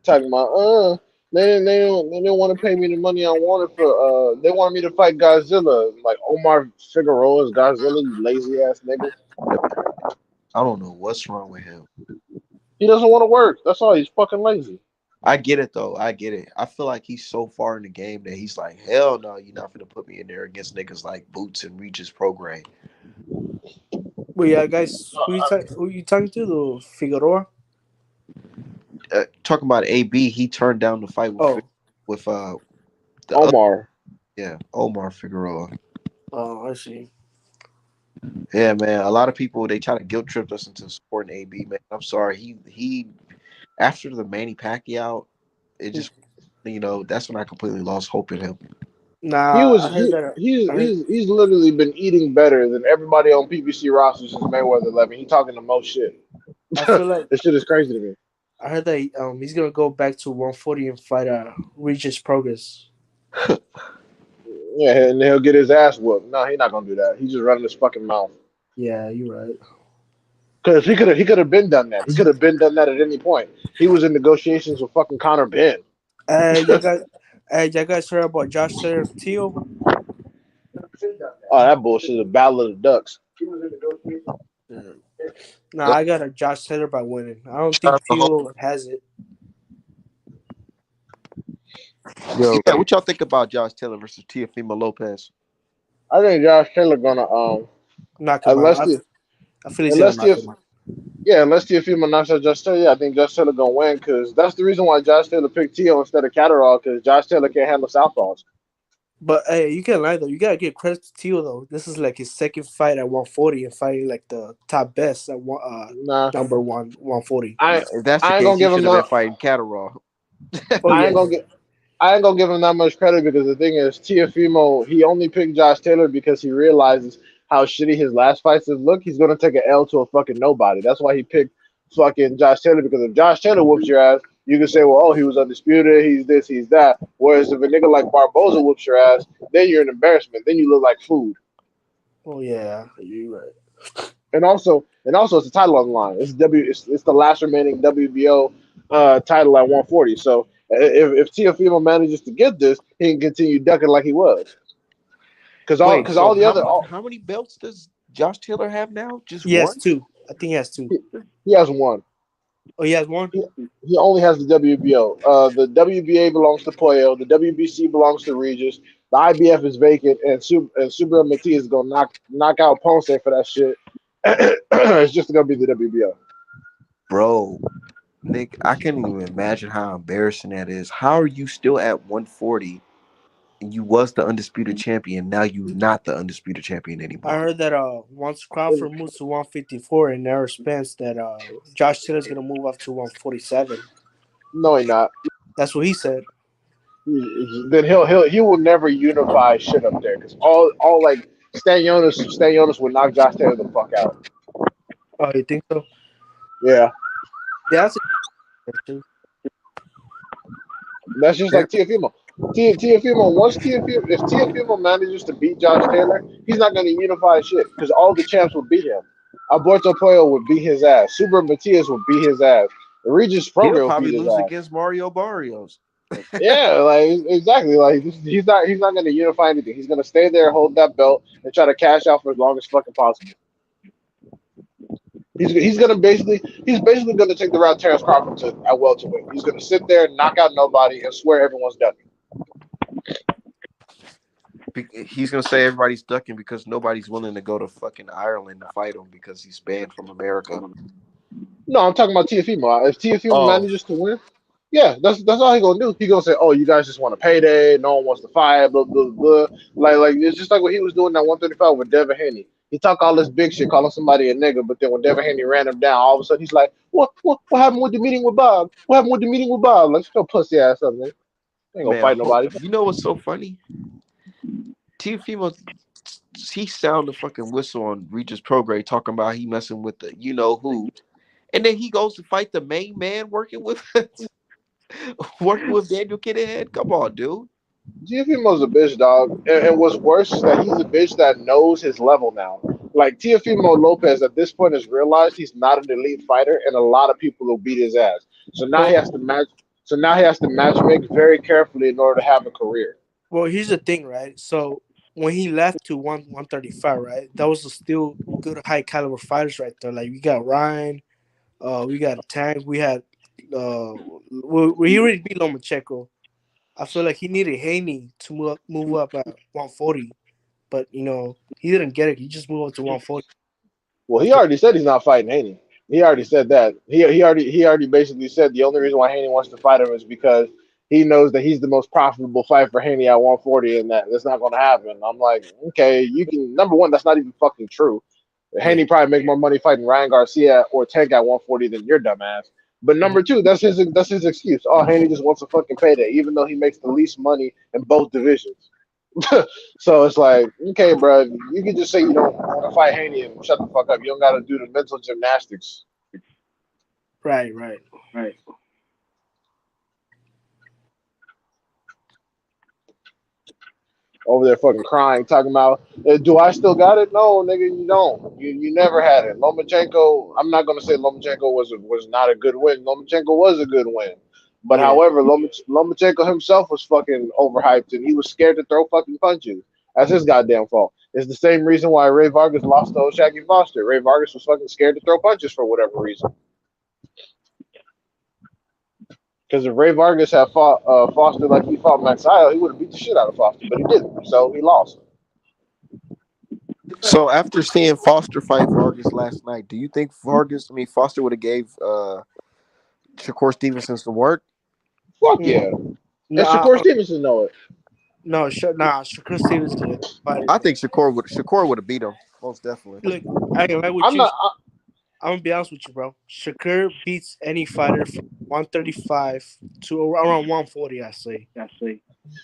Talking about they didn't want to pay me the money I wanted for they wanted me to fight Godzilla. Like Omar Figueroa is Godzilla, you lazy ass nigga. I don't know what's wrong with him. He doesn't want to work. That's all. He's fucking lazy. I get it though. I get it. I feel like he's so far in the game that he's like, hell no, you're not gonna put me in there against niggas like Boots and Regis Program. Well, yeah, guys, who you talking to? The Figueroa? Talking about AB, he turned down the fight Oh, with the other, Omar. yeah, Omar Figueroa. oh, I see. Yeah, man. A lot of people they try to guilt trip us into supporting AB, man. I'm sorry. He after the Manny Pacquiao, it just that's when I completely lost hope in him. He Nah, was I heard that. I heard. he's literally been eating better than everybody on PBC rosters since Mayweather 11. He talking the most shit. I feel like This shit is crazy to me. I heard that he's gonna go back to 140 and fight Regis Progress. Yeah, and he'll get his ass whooped. No, he's not gonna do that. He's just running his fucking mouth. Yeah, you're right. Because he could have been done that. He could have been done that at any point. He was in negotiations with fucking Conor Ben. Y'all guys, y'all guys heard about Josh Teal? Oh, that bullshit is a battle of the ducks. Yeah. Nah, I got a Josh Taylor by winning. I don't think Mahomes. Theo has it. Yo, yeah, what y'all think about Josh Taylor versus Teofimo Lopez? I think Josh Taylor gonna Knock him out. unless the I feel he's gonna unless knock the him out. yeah unless Teofimo knocks out Josh Taylor, yeah, I think Josh Taylor gonna win because that's the reason why Josh Taylor picked Tio instead of Catterall because Josh Taylor can't handle southpaws. But hey, you can't lie though. You gotta give credit to Theo though. This is like his second fight at 140 and fighting like the top best at Nah, number one 140. I If that's the I ain't case, gonna he give him should have been no. fighting Catterall. Oh I yeah, ain't gonna yeah. get. I ain't gonna give him that much credit because the thing is, Tiafimo, he only picked Josh Taylor because he realizes how shitty his last fights have looked. He's gonna take an L to a fucking nobody. That's why he picked fucking Josh Taylor because if Josh Taylor whoops your ass, you can say, well, oh, he was undisputed, he's this, he's that. Whereas if a nigga like Barboza whoops your ass, then you're an embarrassment. Then you look like food. Oh yeah, you're right. And also, it's a title on the line. It's the last remaining WBO title at 140. So if Tiafimo manages to get this, he can continue ducking like he was. Wait, Because so all the other how many belts does Josh Taylor have now? Just He has one? two. I think he has two. he has one. Oh, he has one. He only has the WBO. The WBA belongs to Pollo. The WBC belongs to Regis. The IBF is vacant, and Super Matias is gonna knock out Ponce for that shit. It's just gonna be the WBO. Bro, Nick, I can't even imagine how embarrassing that is. How are you still at 140 and you was the undisputed champion? Now you not the undisputed champion I anymore. heard that once Crawford moves to 154 and Errol Spence, that Josh Taylor's gonna move up to 147. No, he not. That's what he said. Then he will never unify shit up there because all like Stan Jonas would knock Josh Taylor the fuck out. Oh, you think so? Yeah, Yeah, that's true. that's just Yeah. like Tiafimo. Tiafimo once Tiafimo if Tiafimo manages to beat Josh Taylor, he's not going to unify shit because all the champs will beat him. Alberto Puello would beat his ass. Super Matias would beat his ass. Regis He'll Prograis will probably beat his lose ass. against Mario Barrios. Yeah, like exactly. Like he's not going to unify anything. He's going to stay there, hold that belt, and try to cash out for as long as fucking possible. He's basically gonna take the route Terrence Crawford took at welterweight. He's gonna sit there, knock out nobody, and swear everyone's done. He's gonna say everybody's ducking because nobody's willing to go to fucking Ireland to fight him because he's banned from America. No, I'm talking about Tiafimo. If Tiafimo Oh manages to win, yeah, that's all he gonna do. He gonna say, "Oh, you guys just want a payday. No one wants to fight." Blah blah blah. Like it's just like what he was doing at 135 with Devin Haney. He talk all this big shit, calling somebody a nigga, but then when Devin Haney ran him down, all of a sudden he's like, "What happened with the meeting with Bob? What happened with the meeting with Bob?" Like, shut your pussy ass up, man. Ain't gonna man, fight nobody. you know what's so funny? Teofimo, he sound the fucking whistle on Regis Prograis talking about he messing with the you know who, and then he goes to fight the main man working with working with Daniel Kinahan. Come on, dude. Tiafimo's a bitch, dog. And what's worse is that he's a bitch that knows his level now. Like Tiafimo Lopez at this point has realized he's not an elite fighter, and a lot of people will beat his ass. So now he Well, has to match. So now he has to matchmake very carefully in order to have a career. well, here's the thing, right? So when he left to 135, right, that was a still good high caliber fighters right there. Like we got Ryan, we got Tank, we had he already beat Lomachenko. I feel like he needed Haney to move up at 140, but he didn't get it. He just moved up to 140 Well, he after. already said he's not fighting Haney. He already Yeah, said that. He already basically said the only reason why Haney wants to fight him is because he knows that he's the most profitable fight for Haney at 140, and that's not going to happen. I'm like, okay, you can. Number one, that's not even fucking true. yeah, Haney probably make more money fighting Ryan Garcia or Tank at 140 than your dumbass. But mhm. number two, that's his excuse. Oh, Haney just wants a fucking payday, even though he makes the least money in both divisions. So it's like, okay, bro, you can just say you don't want to fight Haney and shut the fuck up. You don't got to do the mental gymnastics Right, right. over there fucking crying, talking about, do I still got it? No, nigga, you don't. You never had it. Lomachenko, I'm not gonna say Lomachenko was not a good win. Lomachenko was a good win. But Yeah, however, Lomachenko himself was fucking overhyped and he was scared to throw fucking punches. That's his goddamn fault. It's the same reason why Ray Vargas lost to Shaggy Foster. Ray Vargas was fucking scared to throw punches for whatever reason. Because if Ray Vargas had fought Foster like he fought Max Isle, he would have beat the shit out of Foster, but he didn't. So he lost. So after seeing Foster fight Vargas last night, do you think Foster would have gave Shakur Stevenson some work? Fuck Mm, yeah. no, And Shakur Stevenson know it. no, Shakur Stevenson is fighting. I think Shakur would have beat him most definitely. Look, I ain't like with I'm you. not. I'm gonna be honest with you, bro. Shakur beats any fighter from 135 to around 140. I say. I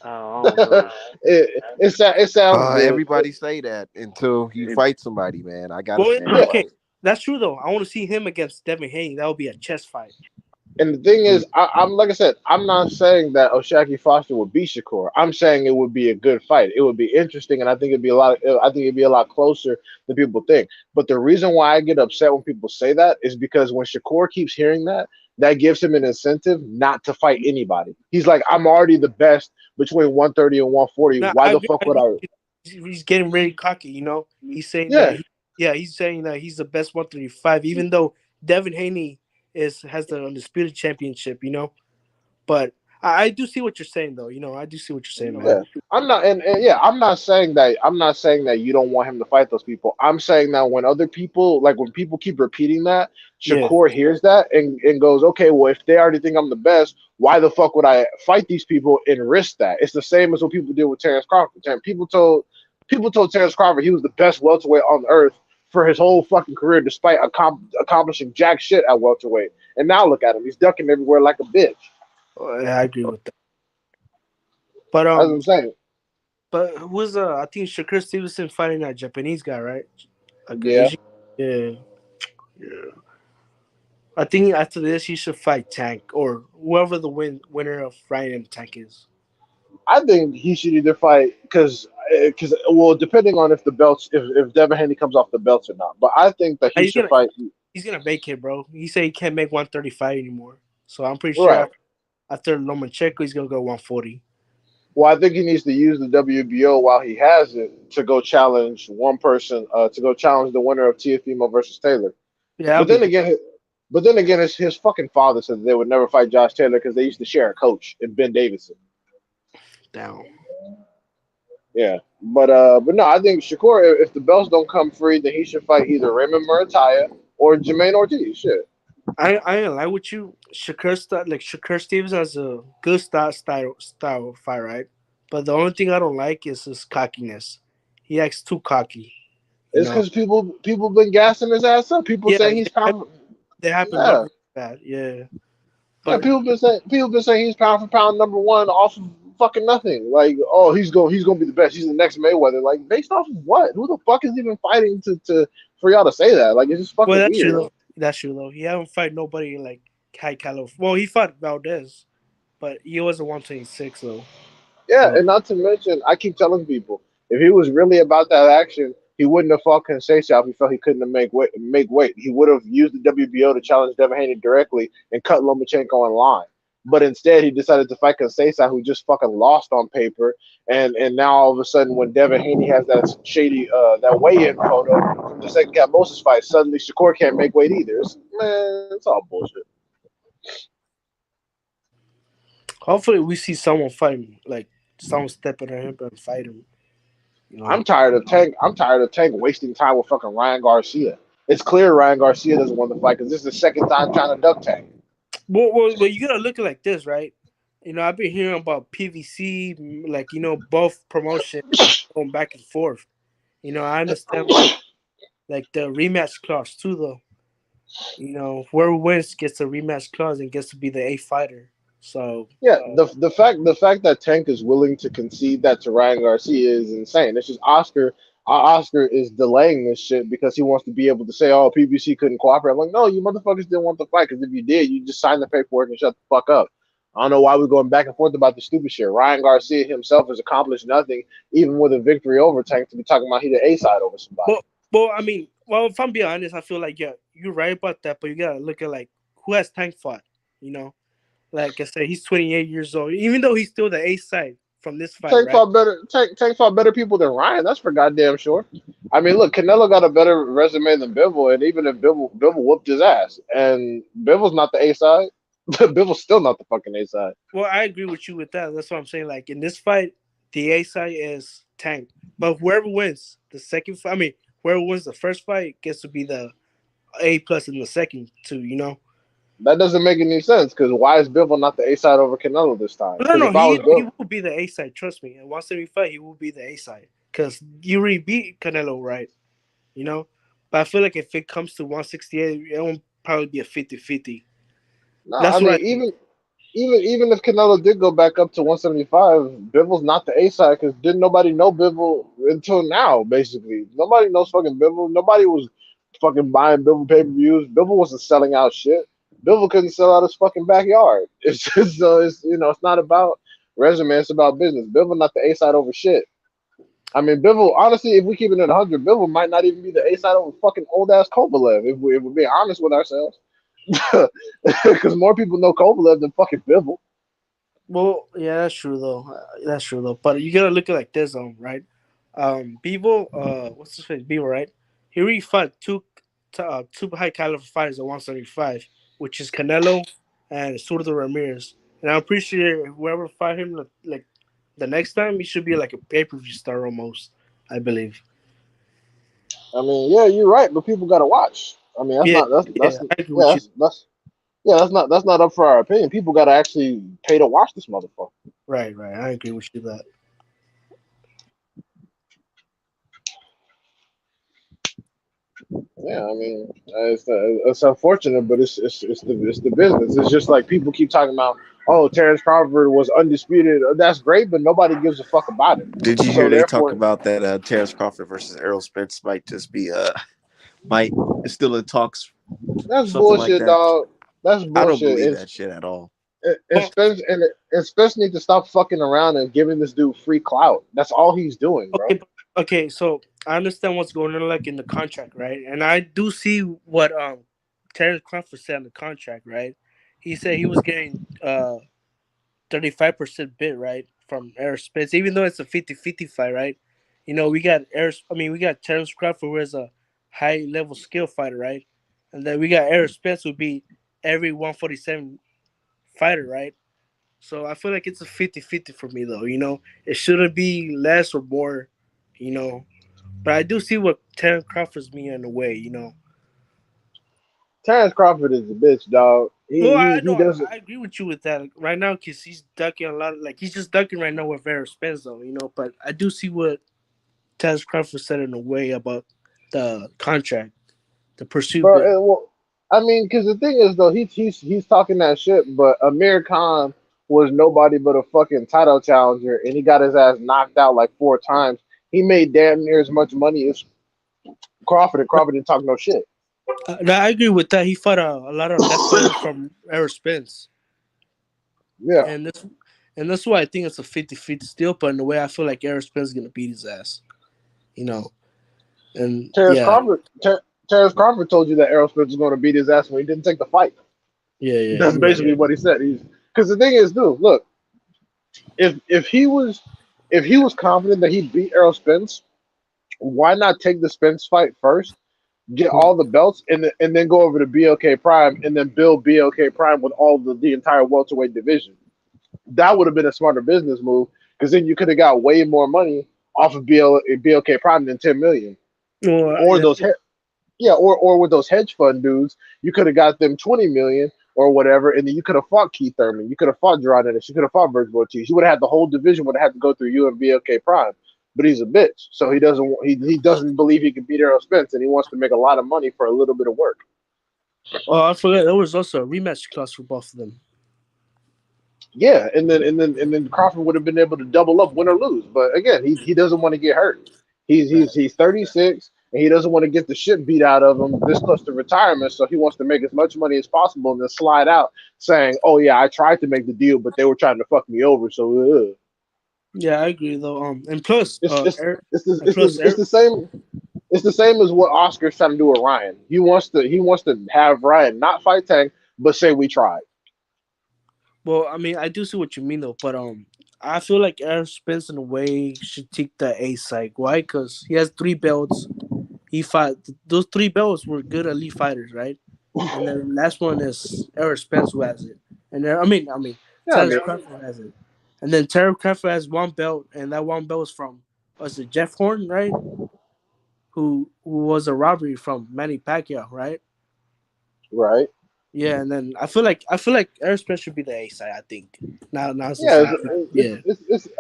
don't know. It sounds good. Everybody say that until he fights somebody, man. I gotta Well, see him Yeah, okay, fight. that's true though. I want to see him against Devin Haney. That would be a chest fight. and the thing Mm. is, I'm like I said, I'm not saying that Oshaki Foster would beat Shakur. I'm saying it would be a good fight. It would be interesting, and I think it'd be a lot. I think it'd be a lot closer than people think. But the reason why I get upset when people say that is because when Shakur keeps hearing that, that gives him an incentive not to fight anybody. He's like, I'm already the best between 130 and 140. No, Why I the agree. fuck would I? He's getting really cocky. You know, he's saying that. Yeah, Yeah, he's saying that he's the best 135, even though Devin Haney has the undisputed championship. You know, but I do see what you're saying though. You know, I do see what you're saying, man. yeah. I'm not, and yeah, I'm not saying that. I'm not saying that you don't want him to fight those people. I'm saying that when other people, like when people keep repeating that, Yeah, Shakur hears that and goes, okay, well, if they already think I'm the best, why the fuck would I fight these people and risk that? It's the same as what people did with Terrence Crawford. People told Terrence Crawford he was the best welterweight on earth for his whole fucking career, despite accomplishing jack shit at welterweight. And now look at him, he's ducking everywhere like a bitch. I agree with that. But That's what I'm saying. who's I think Shakur Stevenson fighting that Japanese guy, right? Like an Yeah. Asian. Yeah, yeah. I think after this he should fight Tank or whoever the winner of Ryan and Tank is. I think he should either fight because well, depending on if the belts if Devin Haney comes off the belts or not. But I think that he He's should gonna fight. he's gonna vacate, bro. He said he can't make 135 anymore. So I'm pretty sure Right. after Lomachenko he's gonna go 140. Well, I think he needs to use the WBO while he has it to go challenge one person to go challenge the winner of Tiafimo versus Taylor. Yeah, that'll But be then good. again, his fucking father said that they would never fight Josh Taylor because they used to share a coach in Ben Davidson. Down. Yeah, but no, I think Shakur, if the belts don't come free, then he should fight either Raymond Murataya or Jermaine Ortiz. Shit. I ain't lie with you. Shakur Stevens has a good style fight, right? But the only thing I don't like is his cockiness. He acts too cocky, you It's know. because people been gassing his ass up. People Yeah, saying he's yeah, pound. they happen Yeah, number bad. Yeah, yeah. but People been saying he's pound for pound number one off of fucking nothing. Like, oh, he's gonna be the best. He's the next Mayweather. Like, based off of what? Who the fuck is even fighting to for y'all to say that? Like, it's just well, fucking that's true weird. though. That's true though. He haven't fight nobody like high caliber. Well, he fought Valdez, but he was a 126 though. Yeah, So and not to mention, I keep telling people if he was really about that action, he wouldn't have fought Conceição if he felt he couldn't make weight. Make weight. He would have used the WBO to challenge Devin Haney directly and cut Lomachenko in line. But instead, he decided to fight Conceição, who just fucking lost on paper. And now all of a sudden, when Devin Haney has that shady that weigh-in photo from the second Moses fight, suddenly Shakur can't make weight either. Man, it's all bullshit. hopefully we see someone fight him, like someone stepping on him and fight him. You know. I'm tired of Tank wasting time with fucking Ryan Garcia. It's clear Ryan Garcia doesn't want to fight because this is the second time trying to duck Tank. Well, you gotta look at it like this, right? You know, I've been hearing about PVC, like both promotion going back and forth. You know, I understand like the rematch clause too, though. You know, whoever wins gets the rematch clause and gets to be the A fighter. So Yeah, the fact that Tank is willing to concede that to Ryan Garcia is insane. It's just Oscar is delaying this shit because he wants to be able to say, "Oh, PBC couldn't cooperate." I'm like, no, you motherfuckers didn't want the fight because if you did, you just signed the paperwork and shut the fuck up. I don't know why we're going back and forth about the stupid shit. Ryan Garcia himself has accomplished nothing, even with a victory over Tank, to be talking about he the A side over somebody. Well, I mean, well, if I'm being honest, I feel like yeah, you're right about that, but you gotta look at like who has Tank fought. You know, like I said, he's 28 years old. Even though he's still the A side, from this fight, Tank right? fought better. Tank fought better people than Ryan. That's for goddamn sure. I mean, look, Canelo got a better resume than Bivol, and even if Bivol whooped his ass, and Bivol's not the A side, Bivol's still not the fucking A side. Well, I agree with you with that. That's what I'm saying. Like in this fight, the A side is Tank, but whoever wins the second fight, I mean, whoever wins the first fight gets to be the A plus in the second too. You know? That doesn't make any sense because why is Bivol not the A side over Canelo this time? No, Because no, if I was he Bivol, will be the A side. Trust me. At 175, he will be the A side because you already beat Canelo, right? You know, but I feel like if it comes to 168, it won't probably be a 50-50. no, I That's what mean I think. even if Canelo did go back up to 175, Bivol's not the A side because didn't nobody know Bivol until now. Basically, nobody knows fucking Bivol. Nobody was fucking buying Bivol pay per views. Bivol wasn't selling out shit. Bivol couldn't sell out his fucking backyard. It's just it's it's not about resume. It's about business. Bivol not the A side over shit. I mean, Bivol. Honestly, if we keep it at 100, Bivol might not even be the A side over fucking old ass Kovalev. If we're being honest with ourselves. Because more people know Kovalev than fucking Bivol. Well, yeah, that's true though. That's true though. But you gotta look at it like this, right? Bevo, what's his face? Bevo, right? He already fought two high caliber fighters at 175, which is Canelo and Surdo Ramirez. And I'm pretty sure whoever fight him like the next time, he should be like a pay per view star almost. I believe. I mean, yeah, you're right, but people gotta watch. I mean, Yeah, that's yeah, I agree yeah, with you. that's not up for our opinion. People gotta actually pay to watch this motherfucker. Right, right. I agree with you that. Yeah, I mean, it's unfortunate, but it's the business. It's just like people keep talking about, oh, Terrence Crawford was undisputed. That's great, but nobody gives a fuck about it. Did you hear So they talk therefore, about that Terrence Crawford versus Errol Spence might just be might still in talks, that's something like bullshit, that? dog. That's I don't bullshit. believe that shit at all. And Well, Spence and Spence need to stop fucking around and giving this dude free clout. That's all he's doing, bro. okay. So I understand what's going on, like in the contract, right? And I do see what Terrence Crawford said in the contract, right? He said he was getting 35% bid, right, from Aerospace, even though it's a 50-50 fight, right? You know, we got we got Terrence Crawford, who is a high level skill fighter, right? And then we got Aerospace, who beat every 147 fighter, right? So I feel like it's a 50-50 for me, though. You know, it shouldn't be less or more, you know. But I do see what Terrence Crawford's mean in a way, you know. Terrence Crawford is a bitch, dog. Well, He I he know doesn't. I agree with you with that right now because he's ducking a lot. Like he's just ducking right now with Vera Spence, though, you know. But I do see what Terrence Crawford said in a way about the contract, the pursuit Bro, bid. well, I mean, because the thing is though, he's talking that shit, but Amir Khan was nobody but a fucking title challenger, and he got his ass knocked out like 4 times. He made damn near as much money as Crawford, and Crawford didn't talk no shit. I agree with that. He fought a lot of leftovers from Vera Spence, Yeah, and that's why I think it's a 50-50 still. But in a way, I feel like Vera Spence is gonna beat his ass, you know. And Terrence yeah, Crawford, Terrence Crawford told you that Errol Spence was going to beat his ass when he didn't take the fight. yeah, yeah. That's You're right. basically what he said. He's because the thing is, dude, look, if he was confident that he beat Errol Spence, why not take the Spence fight first, get all the belts, and then go over to BLK Prime and then build BLK Prime with all the entire welterweight division? That would have been a smarter business move because then you could have got way more money off of BLK Prime than 10 million, Well, or those yeah, or with those hedge fund dudes, you could have got them 20 million or whatever, and then you could have fought Keith Thurman, you could have fought Gerard Ennis, you could have fought Virgil Ortiz. You would have had the whole division would have had to go through you and BLK Prime. But he's a bitch, so he doesn't believe he can beat Errol Spence, and he wants to make a lot of money for a little bit of work. oh, I forgot there was also a rematch clause for both of them. Yeah, and then Crawford would have been able to double up, win or lose. But again, he doesn't want to get hurt. Right. He's 36 and he doesn't want to get the shit beat out of him this close to retirement. So he wants to make as much money as possible and then slide out saying, "Oh yeah, I tried to make the deal, but they were trying to fuck me over." So Yeah, I agree though. And plus, it's it's Eric, it's the, and it's plus, the, it's Eric. the same. It's the same as what Oscar's trying to do with Ryan. He wants to have Ryan not fight Tank, but say we tried. Well, I mean, I do see what you mean though, but I feel like Aaron Spence in a way should take the A side. Why? Because he has 3 belts. He fought those 3 belts were good elite fighters, right? And then last one is Aaron Spence who has it. And then, I mean, Yeah, I Terrence mean, Crawford has it. And then Terrence Crawford has 1 belt, and that 1 belt is from was it Jeff Horn, right? Who was a robbery from Manny Pacquiao, right? right? Yeah, and then I feel like Aaron Spence should be the A side. I think now since Yeah, I yeah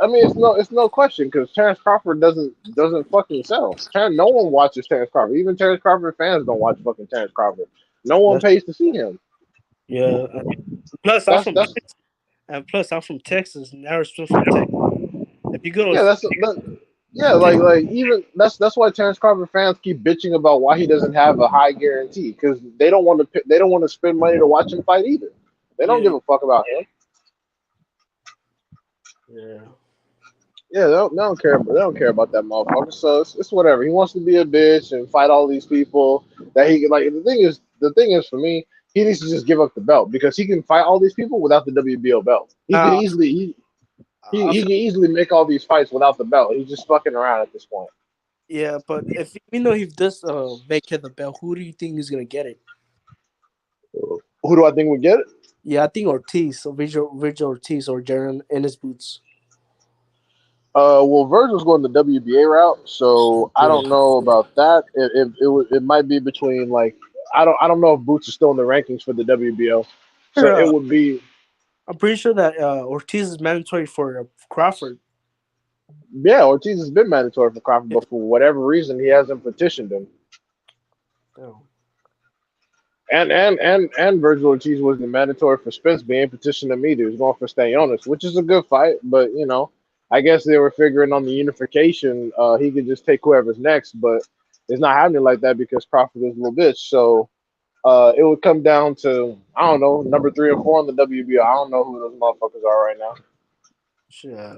I mean, it's no question because Terrence Crawford doesn't fucking sell. No one watches Terrence Crawford. Even Terrence Crawford fans don't watch fucking Terrence Crawford. No one that's pays to see him. yeah. Plus I'm from That's and plus I'm from Texas, and Aaron Spence from Texas. If you go yeah, to yeah, like even that's why Terrence Crawford fans keep bitching about why he doesn't have a high guarantee because they don't want to spend money to watch him fight either. They don't yeah give a fuck about him. yeah. Yeah, they don't care about that motherfucker. So it's whatever. He wants to be a bitch and fight all these people that he like. The thing is for me, he needs to just give up the belt because he can fight all these people without the WBO belt. Now I He feel, can easily make all these fights without the belt. He's just fucking around at this point. yeah, but if you know he does vacate the belt, who do you think is gonna get it? Who do I think would get it? Yeah, I think Ortiz, or Virgil Ortiz, or Jaron Ennis Boots. Well, Virgil's going the WBA route, so I Yeah, don't know about that. It might be between like I don't know if Boots is still in the rankings for the WBO, so it uh, would be I'm pretty sure that Ortiz is mandatory for Crawford. yeah. Ortiz has been mandatory for Crawford, Yeah, but for whatever reason, he hasn't petitioned him. no. And Virgil Ortiz wasn't mandatory for Spence being petitioned him either. He was going for Stanionis, which is a good fight, but you know, I guess they were figuring on the unification. He could just take whoever's next, but it's not happening like that because Crawford is a little bitch. So it would come down to I don't know number 3 or 4 on the WBO. I don't know who those motherfuckers are right now. Shit, I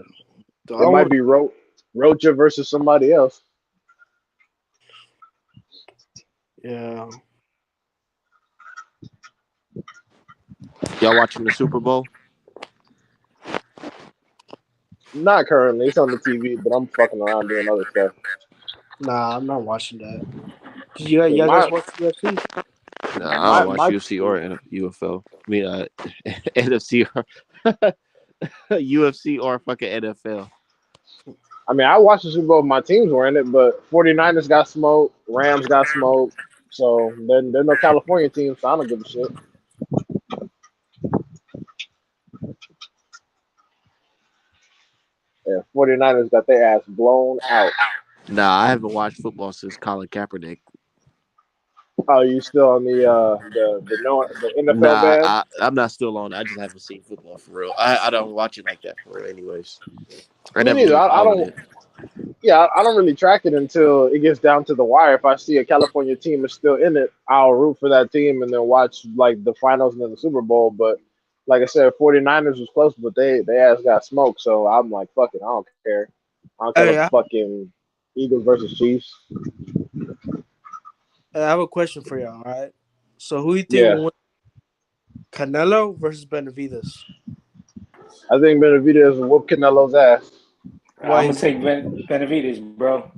It don't might want. be Rocha versus somebody else. Yeah, Y'all watching the Super Bowl? Not currently. It's on the TV, but I'm fucking around doing other stuff. nah, I'm not watching that. Did you guys My watch UFC? Nah, I don't watch my UFC or UFL. I mean, NFC or UFC or fucking NFL. I mean, I watched the Super Bowl. My teams were in it, but 49ers got smoked, Rams got smoked. So then there's no California team, so I don't give a shit. Yeah, 49ers got their ass blown out. Nah, I haven't watched football since Colin Kaepernick. Oh, you still on the no the NFL Nah, ban? I'm not still on. I just haven't seen football for real. I don't watch it like that for real. Anyways, I Me never neither. really I followed don't. it. Yeah, I don't really track it until it gets down to the wire. If I see a California team is still in it, I'll root for that team and then watch like the finals and then the Super Bowl. But like I said, 49ers was close, but they ass got smoked. So I'm like, fuck it, I don't care. I don't care about Hey, the fucking Eagles versus Chiefs. I have a question for y'all. All right. So who you think Yeah, will win, Canelo versus Benavides? I think Benavidez will whoop Canelo's ass Why I'm gonna is take Benavides, bro.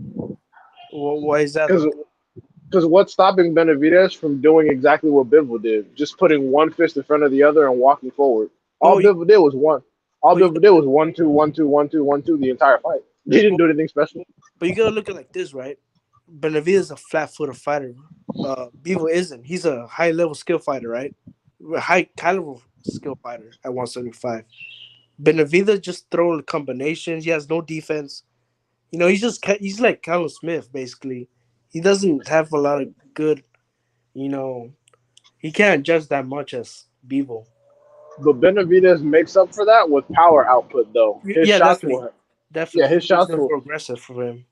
why is that because though? what's stopping Benavidez from doing exactly what Bivol did? Just putting one fist in front of the other and walking forward. All Oh, Bivol did was one. All but you Bivol did was 1-2, 1-2, 1-2, 1-2 the entire fight. He didn't but, do anything special. but you gotta look at it like this, right? Benavides is a flat-footed fighter. Bevo isn't. He's a high-level skill fighter, right? High caliber skill fighter at 175. Benavides just throwing combinations. He has no defense. You know, he's like Callum Smith basically. He doesn't have a lot of good. You know, he can't judge that much as Bevo. But Benavidez makes up for that with power output, though. His Yeah, shots definitely, will, yeah, definitely. his He's shots gonna will. go aggressive for him.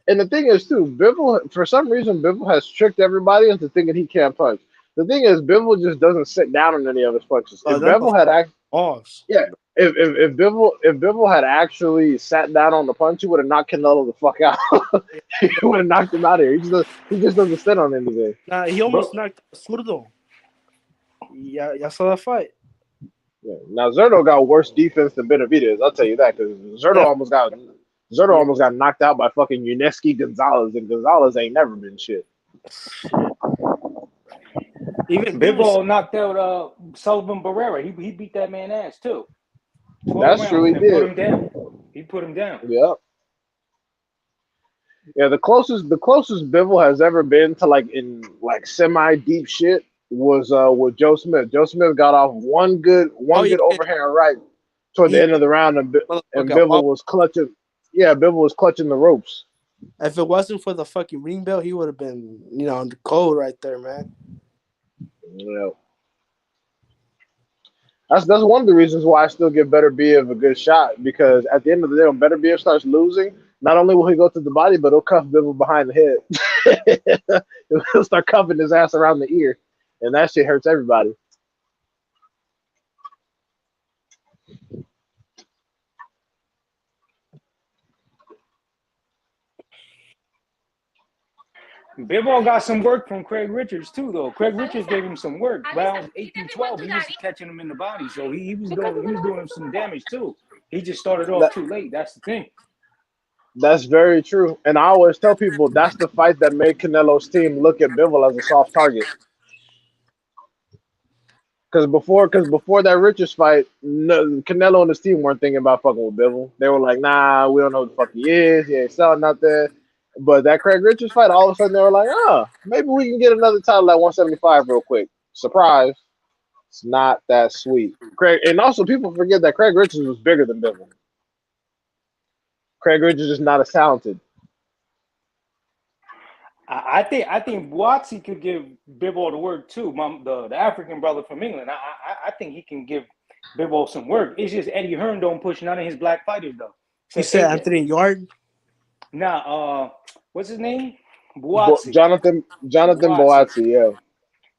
And the thing is, too, Bivol, for some reason, Bivol has tricked everybody into thinking he can't punch. The thing is, Bivol just doesn't sit down on any of his punches. If That Bivol had act, pause. yeah, if Bivol had actually sat down on the punch, he would have knocked Canelo the fuck out. He would have knocked him out of here. He just doesn't sit on anything. Nah, he almost Bro, knocked Zurdo. Yeah, y'all saw that fight. Yeah. Now Zerto got worse defense than Benavidez. I'll tell you that because Yeah, Zerto yeah. almost got knocked out by fucking Uneski Gonzalez, and Gonzalez ain't never been shit. Shit. Even people say, Bivol knocked out Sullivan Barrera. He beat that man ass too. 12 That's true. rounds He and put did. him down. He put him down. Yeah. Yeah, the closest Bivol has ever been to like in like semi deep shit was with Joe Smith. Joe Smith got off oh one yeah, good yeah, overhand right toward the he end of the round, and motherfucker. Bivol was clutching. Yeah, Bivol was clutching the ropes. If it wasn't for the fucking ring bell, he would have been, on the cold right there, man. Yeah, that's one of the reasons why I still give Better Biev a good shot because at the end of the day, when Better Biev starts losing, not only will he go to the body, but he'll cuff Bivol behind the head. He'll start cuffing his ass around the ear, and that shit hurts everybody. Bivol got some work from Craig Richards too, though. Craig Richards gave him some work. Rounds 8 through 12, he was catching him in the body, so he was doing him some damage too. He just started off That too late. That's the thing. that's very true, and I always tell people that's the fight that made Canelo's team look at Bivol as a soft target. Because before that Richards fight, no, Canelo and his team weren't thinking about fucking with Bivol. They were like, nah, we don't know who the fuck he is. He ain't selling nothing. But that Craig Richards fight, all of a sudden they were like, maybe we can get another title at 175 real quick. Surprise. It's not that sweet. Craig, and also people forget that Craig Richards was bigger than Bivol. Craig Richards is not as talented. I think Watsy could give Bivol the work too. The African brother from England. I think he can give Bivol some work. It's just Eddie Hearn don't push none of his black fighters though, You except said AJ. Anthony Yard. Now, what's his name? Buatsi. Jonathan Buatsi. Boatzy, yeah.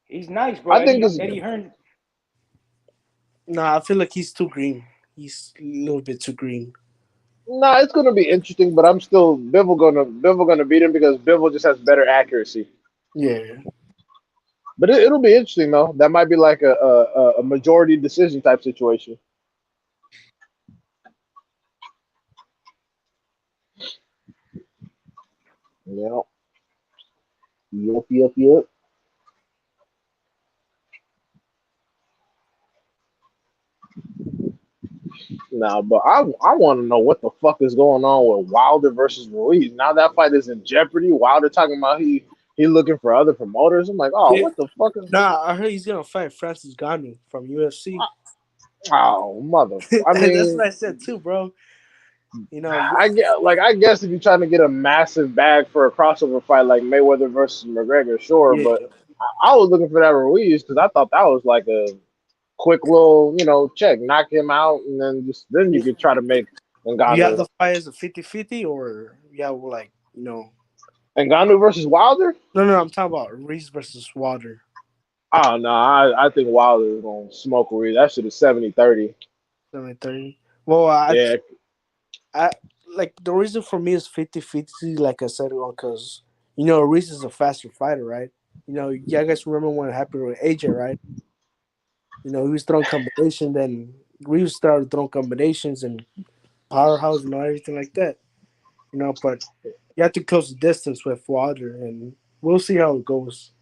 He's nice, bro. I think Eddie it's Eddie Hearn. Nah, I feel like he's too green. He's a little bit too green. nah, it's gonna be interesting, but I'm still Bivol gonna beat him because Bivol just has better accuracy. Yeah. But it'll be interesting though. That might be like a majority decision type situation. Yeah. Yep. Yep. Yep. Now, but I want to know what the fuck is going on with Wilder versus Ruiz. Now that fight is in jeopardy. Wilder talking about he looking for other promoters. I'm like, oh, Yeah. what the fuck is? Nah, I heard he's gonna fight Francis Ngannou from UFC. Oh, mother. I That's mean, what I said too, bro. You know, I guess if you're trying to get a massive bag for a crossover fight like Mayweather versus McGregor, sure. yeah, But I was looking for that Ruiz because I thought that was like a quick little, check, knock him out, and then you yeah. could try to make You have Ngannou. the fight as a 50-50 or yeah, well, like, Ngannou versus Wilder? no, I'm talking about Reese versus Wilder. Oh no, I think Wilder is gonna smoke Ruiz. That shit is 70-30. 70-30. Well, Yeah, I like the reason for me is 50-50, like I said, because Reese is a faster fighter, right? Yeah, I guys remember when it happened with AJ, right? He was throwing combination, then Reese started throwing combinations and powerhouse and everything like that. But you have to close the distance with Wilder, and we'll see how it goes.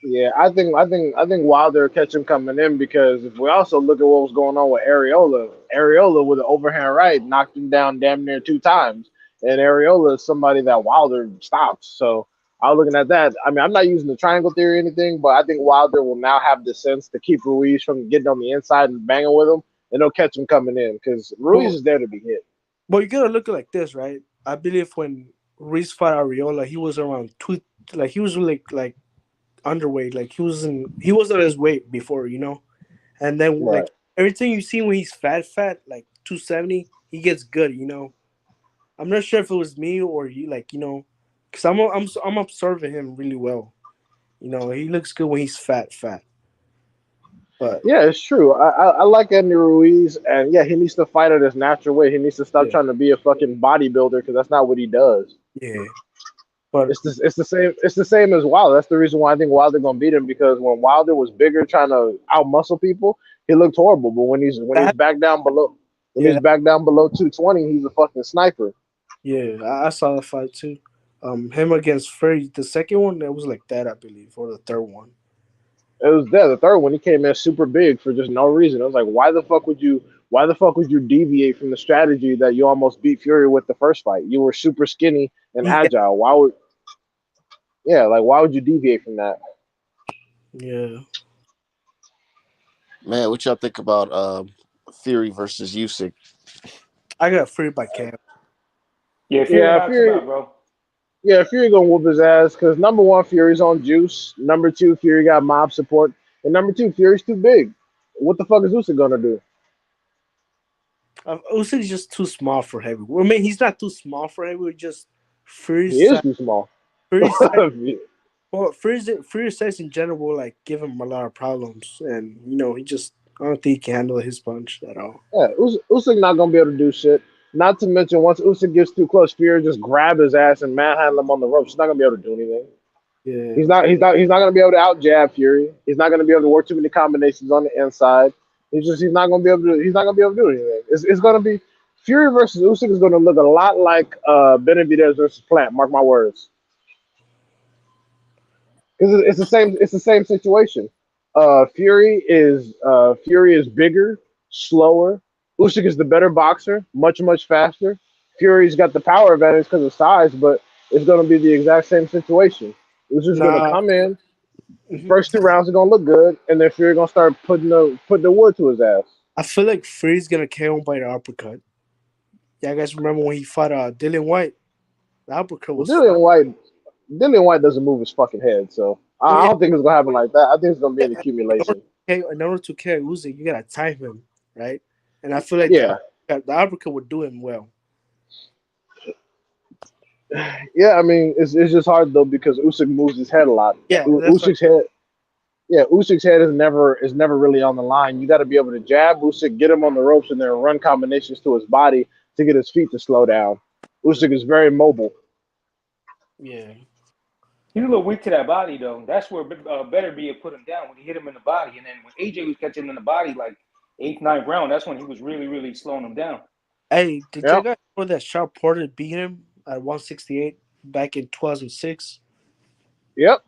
yeah. I think Wilder will catch him coming in because if we also look at what was going on with Areola with an overhand right knocked him down damn near two times, and Areola is somebody that Wilder stops. So I was looking at that. I mean, I'm not using the triangle theory or anything, but I think Wilder will now have the sense to keep Ruiz from getting on the inside and banging with him, and they'll catch him coming in because Ruiz But is there to be hit. but you gotta look at it like this, right? I believe when Reese fought Areola, he was around two, like he was like underweight, like he was at his weight before, and then Right. like everything you see when he's fat, like 270, he gets good. I'm not sure if it was me or he, like, because I'm observing him really well. He looks good when he's fat, but Yeah, it's true. I like Andy Ruiz, and yeah, he needs to fight at his natural way. He needs to stop yeah, trying to be a fucking bodybuilder because that's not what he does. yeah. But It's the same as Wilder. That's the reason why I think Wilder gonna beat him because when Wilder was bigger, trying to outmuscle people, he looked horrible. But when he's that, back down below yeah, 220, he's a fucking sniper. yeah, I saw the fight too. Him against Fury, the second one, it was like that, I believe, or the third one. It was there. The third one, he came in super big for just no reason. I was like, why the fuck would you deviate from the strategy that you almost beat Fury with the first fight? You were super skinny and Yeah, agile. Why would you deviate from that? yeah. Man, what y'all think about Theory versus Usyk? I got Fury by KO. Yeah, Fury Yeah, knocks him Fury. out, bro. Yeah, Fury gonna whoop his ass because number one, Fury's on juice. Number two, Fury got mob support, and number two, Fury's too big. What the fuck is Usyk gonna do? Usyk's just too small for heavyweight. I mean, he's not too small for heavyweight. Just He Fury's is size. too small. Fury's size. Yeah, Well, Fury's size in general will like give him a lot of problems, and he just I don't think he can handle his punch at all. Usyk not gonna be able to do shit. Not to mention, once Usyk gets too close, Fury just grab his ass and manhandle him on the ropes. He's not gonna be able to do anything. He's Yeah, not. He's not. He's not going to be able to out jab Fury. He's not going to be able to work too many combinations on the inside. He's not going to be able to. He's not going to be able to do anything. It's going to be Fury versus Usyk is going to look a lot like Benavidez versus Plant. Mark my words. Because it's the same. It's the same situation. Fury is bigger, slower. Usyk is the better boxer, much faster. Fury's got the power advantage because of size, but it's going to be the exact same situation. Usyk's going to nah. come in. Mhm. First two rounds are gonna look good, and then Fury gonna start putting the wood to his ass. I feel like Fury's gonna KO him by the uppercut. Yeah, I guys remember when he fought Dylan White? The uppercut Well, was fire. Dillian White doesn't move his fucking head, so Oh I yeah, don't think it's gonna happen like that. I think it's gonna be yeah. an accumulation. In order to KO Usyk, you gotta time him, right? And I feel like Yeah, the uppercut would do him well. yeah. I mean, it's just hard though because Usyk moves his head a lot. Yeah, that's what. Usyk's head, yeah, Usyk's head is never really on the line. You got to be able to jab Usyk, get him on the ropes, and then run combinations to his body to get his feet to slow down. Usyk is very mobile. Yeah. He's a little weak to that body, though. That's where Better Be put him down when he hit him in the body. And then when AJ was catching him in the body, like eighth, ninth round, that's when he was really, really slowing him down. Hey, did you Yep, guys know that Sharp Porter beat him at 168 back in 2006? yep.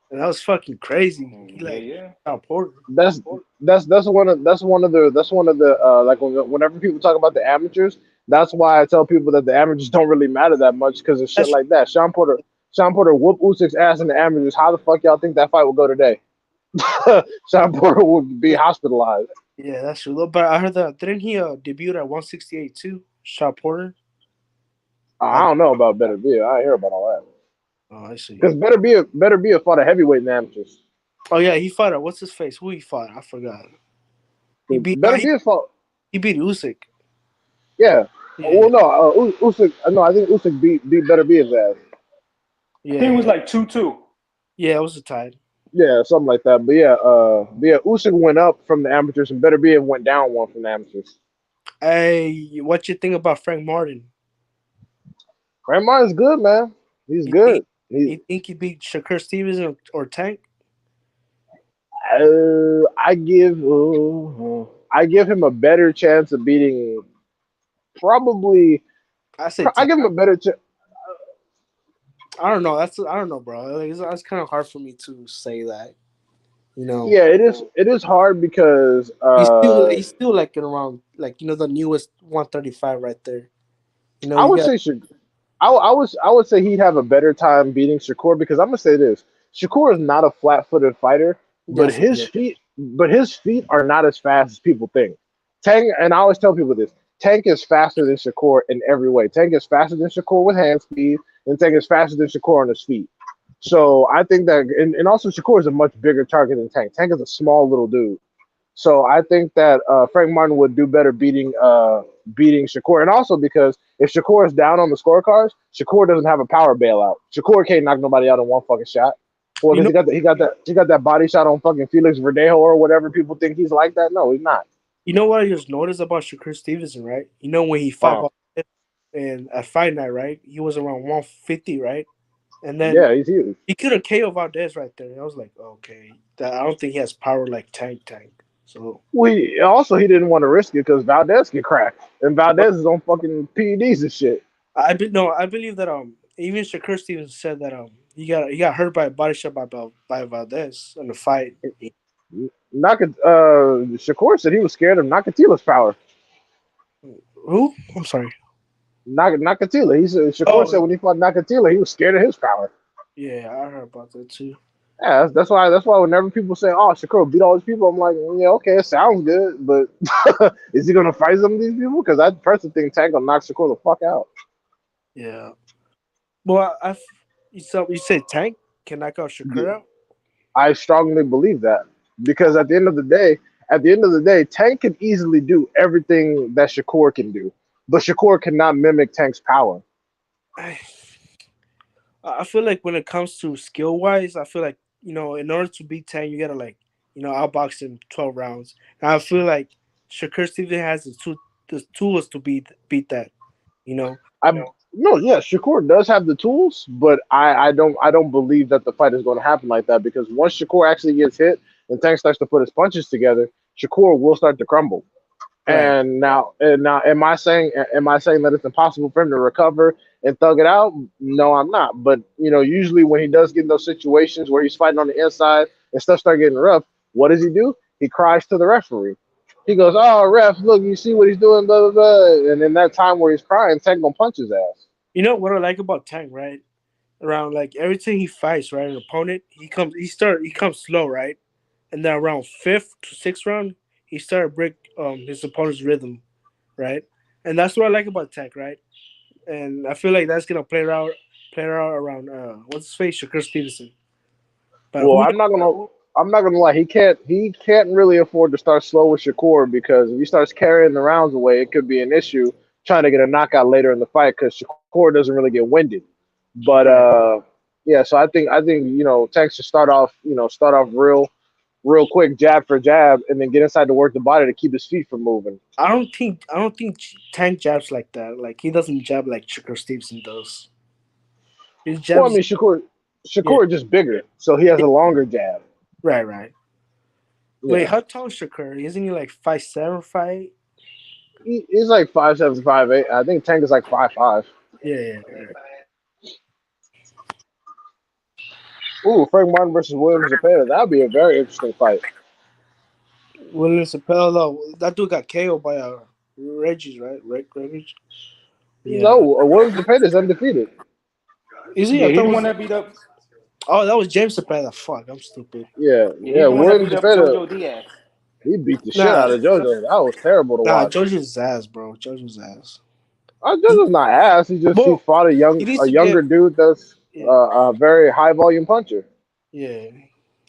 And that was fucking crazy. He Yeah, like yeah. Sharp Porter. that's that's one of the like whenever people talk about the amateurs, that's why I tell people that the amateurs don't really matter that much because of shit That's like that. Sean Porter whooped Usyk's ass in the amateurs. How the fuck y'all think that fight will go today? Sean Porter would be hospitalized. yeah, that's true. But I heard that didn't he debut at 168 too? Sharp Porter. I At, don't know about Better Be. I ain't hear about all that oh, I see. because Better Be fought a heavyweight in the amateurs. Oh yeah, he fought. What's his face? Who he fought? I forgot. He 'Cause beat. Better Be fought. He beat Usyk. Yeah. Yeah, Well, no, Usyk. No, I think Usyk beat Better Be his ass. I think it was yeah, like 2-2. yeah. It was a tie. Yeah, something like that. But yeah, Usyk went up from the amateurs, and Better Be went down one from the amateurs. Hey, what you think about Frank Martin? Grandma is good, man. He's You think good. He, you think he beat Shakur Stevenson or Tank? I give him a better chance of beating. Probably, I say I Tank. give him a better chance. I don't know. I don't know, bro. Like, it's kind of hard for me to say that. You know, Yeah, it is. It is hard because he's still like in around like the newest 135 right there. I You would got say I would say he'd have a better time beating Shakur because I'm gonna say this: Shakur is not a flat-footed fighter, but yes, his feet are not as fast as people think. Tank, and I always tell people this: Tank is faster than Shakur in every way. Tank is faster than Shakur with hand speed, and Tank is faster than Shakur on his feet. So I think that, and also Shakur is a much bigger target than Tank. Tank is a small little dude. So I think that Frank Martin would do better beating Shakur, and also because if Shakur is down on the scorecards, Shakur doesn't have a power bailout. Shakur can't knock nobody out in one fucking shot. Well, you because know he got that body shot on fucking Felix Verdejo or whatever. People think he's like that. No, he's not. you know what I just noticed about Shakur Stevenson, right? When he fought Um, Valdez and at Fight Night, right? He was around 150, right? And then Yeah, he's huge. he could have KO Valdez right there. I was like, okay, that I don't think he has power like Tank. So He didn't want to risk it because Valdez get cracked, and Valdez is on fucking PEDs and shit. I believe that even Shakur Stevens said that he got hurt by a body shot by Valdez in the fight. Shakur said he was scared of Nakatila's power. Who? I'm sorry. Nakatila. He said Shakur said Oh when he fought Nakatila, he was scared of his power. yeah, I heard about that too. Yeah, that's why whenever people say, "Oh, Shakur beat all these people," I'm like, yeah, okay, it sounds good, but is he gonna fight some of these people? Because I personally think Tank will knock Shakur the fuck out. Yeah. Well, you said Tank can knock out Shakur out. I strongly believe that because at the end of the day, Tank can easily do everything that Shakur can do, but Shakur cannot mimic Tank's power. I, I feel like when it comes to skill wise, I feel like in order to beat Tank, you gotta outbox him 12 rounds. And I feel like Shakur Stevens has the tools to beat that. You know. I'm no, yeah, Shakur does have the tools, but I don't believe that the fight is going to happen like that because once Shakur actually gets hit and Tank starts to put his punches together, Shakur will start to crumble. Right. And now, am I saying that it's impossible for him to recover and thug it out? No, I'm not. But usually when he does get in those situations where he's fighting on the inside and stuff start getting rough, what does he do? He cries to the referee. He goes, "Oh, ref, look, you see what he's doing, blah blah blah." And in that time where he's crying, Tank gonna punch his ass. You know what I like about Tank, right? Around like every time he fights, right, an opponent, he comes slow, right? And then around fifth to sixth round, he started break his opponent's rhythm, right? And that's what I like about Tank, right? And I feel like that's gonna play out around what's his face, Shakur Stevenson. But Well, who I'm not gonna lie. He can't really afford to start slow with Shakur because if he starts carrying the rounds away, it could be an issue trying to get a knockout later in the fight because Shakur doesn't really get winded. But right? yeah. So I think Tank should start off real quick, jab for jab, and then get inside to work the body to keep his feet from moving. I don't think Tank jabs like that. Like he doesn't jab like Shakur Stevenson does. His Well, I jabs, mean yeah, Shakur is just bigger, so he has a longer jab. right. Wait, Yeah, how tall is Shakur? Isn't he like 5'7", 5'8"? he's like 5'7", 5'8". I think Tank is like 5'5". Yeah. Ooh, Frank Martin versus William Zepeda. That would be a very interesting fight. William Sapelo, that dude got KO'd by Reggie's, right? Reggie. Yeah. No, William Zepeda is undefeated. Is he? Yeah, I he thought the it one was. that beat up. Oh, that was James Cepeda. Fuck, I'm stupid. Yeah, Yeah, he yeah. the one that William beat up Zepeda, JoJo Diaz. he beat the shit Nah, out of JoJo. That was terrible to nah, watch. Jojo's ass, bro. Jojo's ass. JoJo's not ass. He Well, fought a he young needs a to younger get. dude that's Yeah, a very high volume puncher. yeah.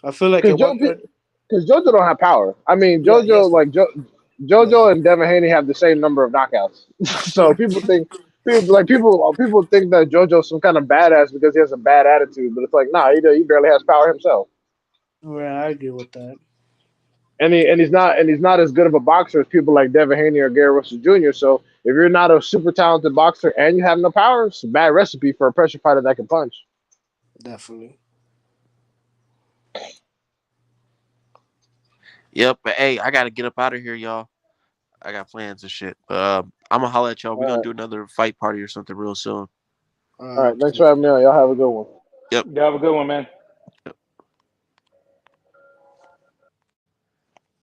I feel like Because at one point. JoJo don't have power. I mean, Yeah, he has no. JoJo and Devin Haney have the same number of knockouts. So people think that JoJo's some kind of badass because he has a bad attitude, but it's like nah, he barely has power himself. Yeah, I agree with that. And he's not as good of a boxer as people like Devin Haney or Gary Russell Jr. So if you're not a super talented boxer and you have no power, it's a bad recipe for a pressure fighter that can punch. Definitely. Yep, but hey, I gotta get up out of here, y'all. I got plans and shit. But I'm gonna holler at y'all. We're All gonna right, do another fight party or something real soon. all right. Thanks for having me on. Y'all have a good one. Yep. You have a good one, man.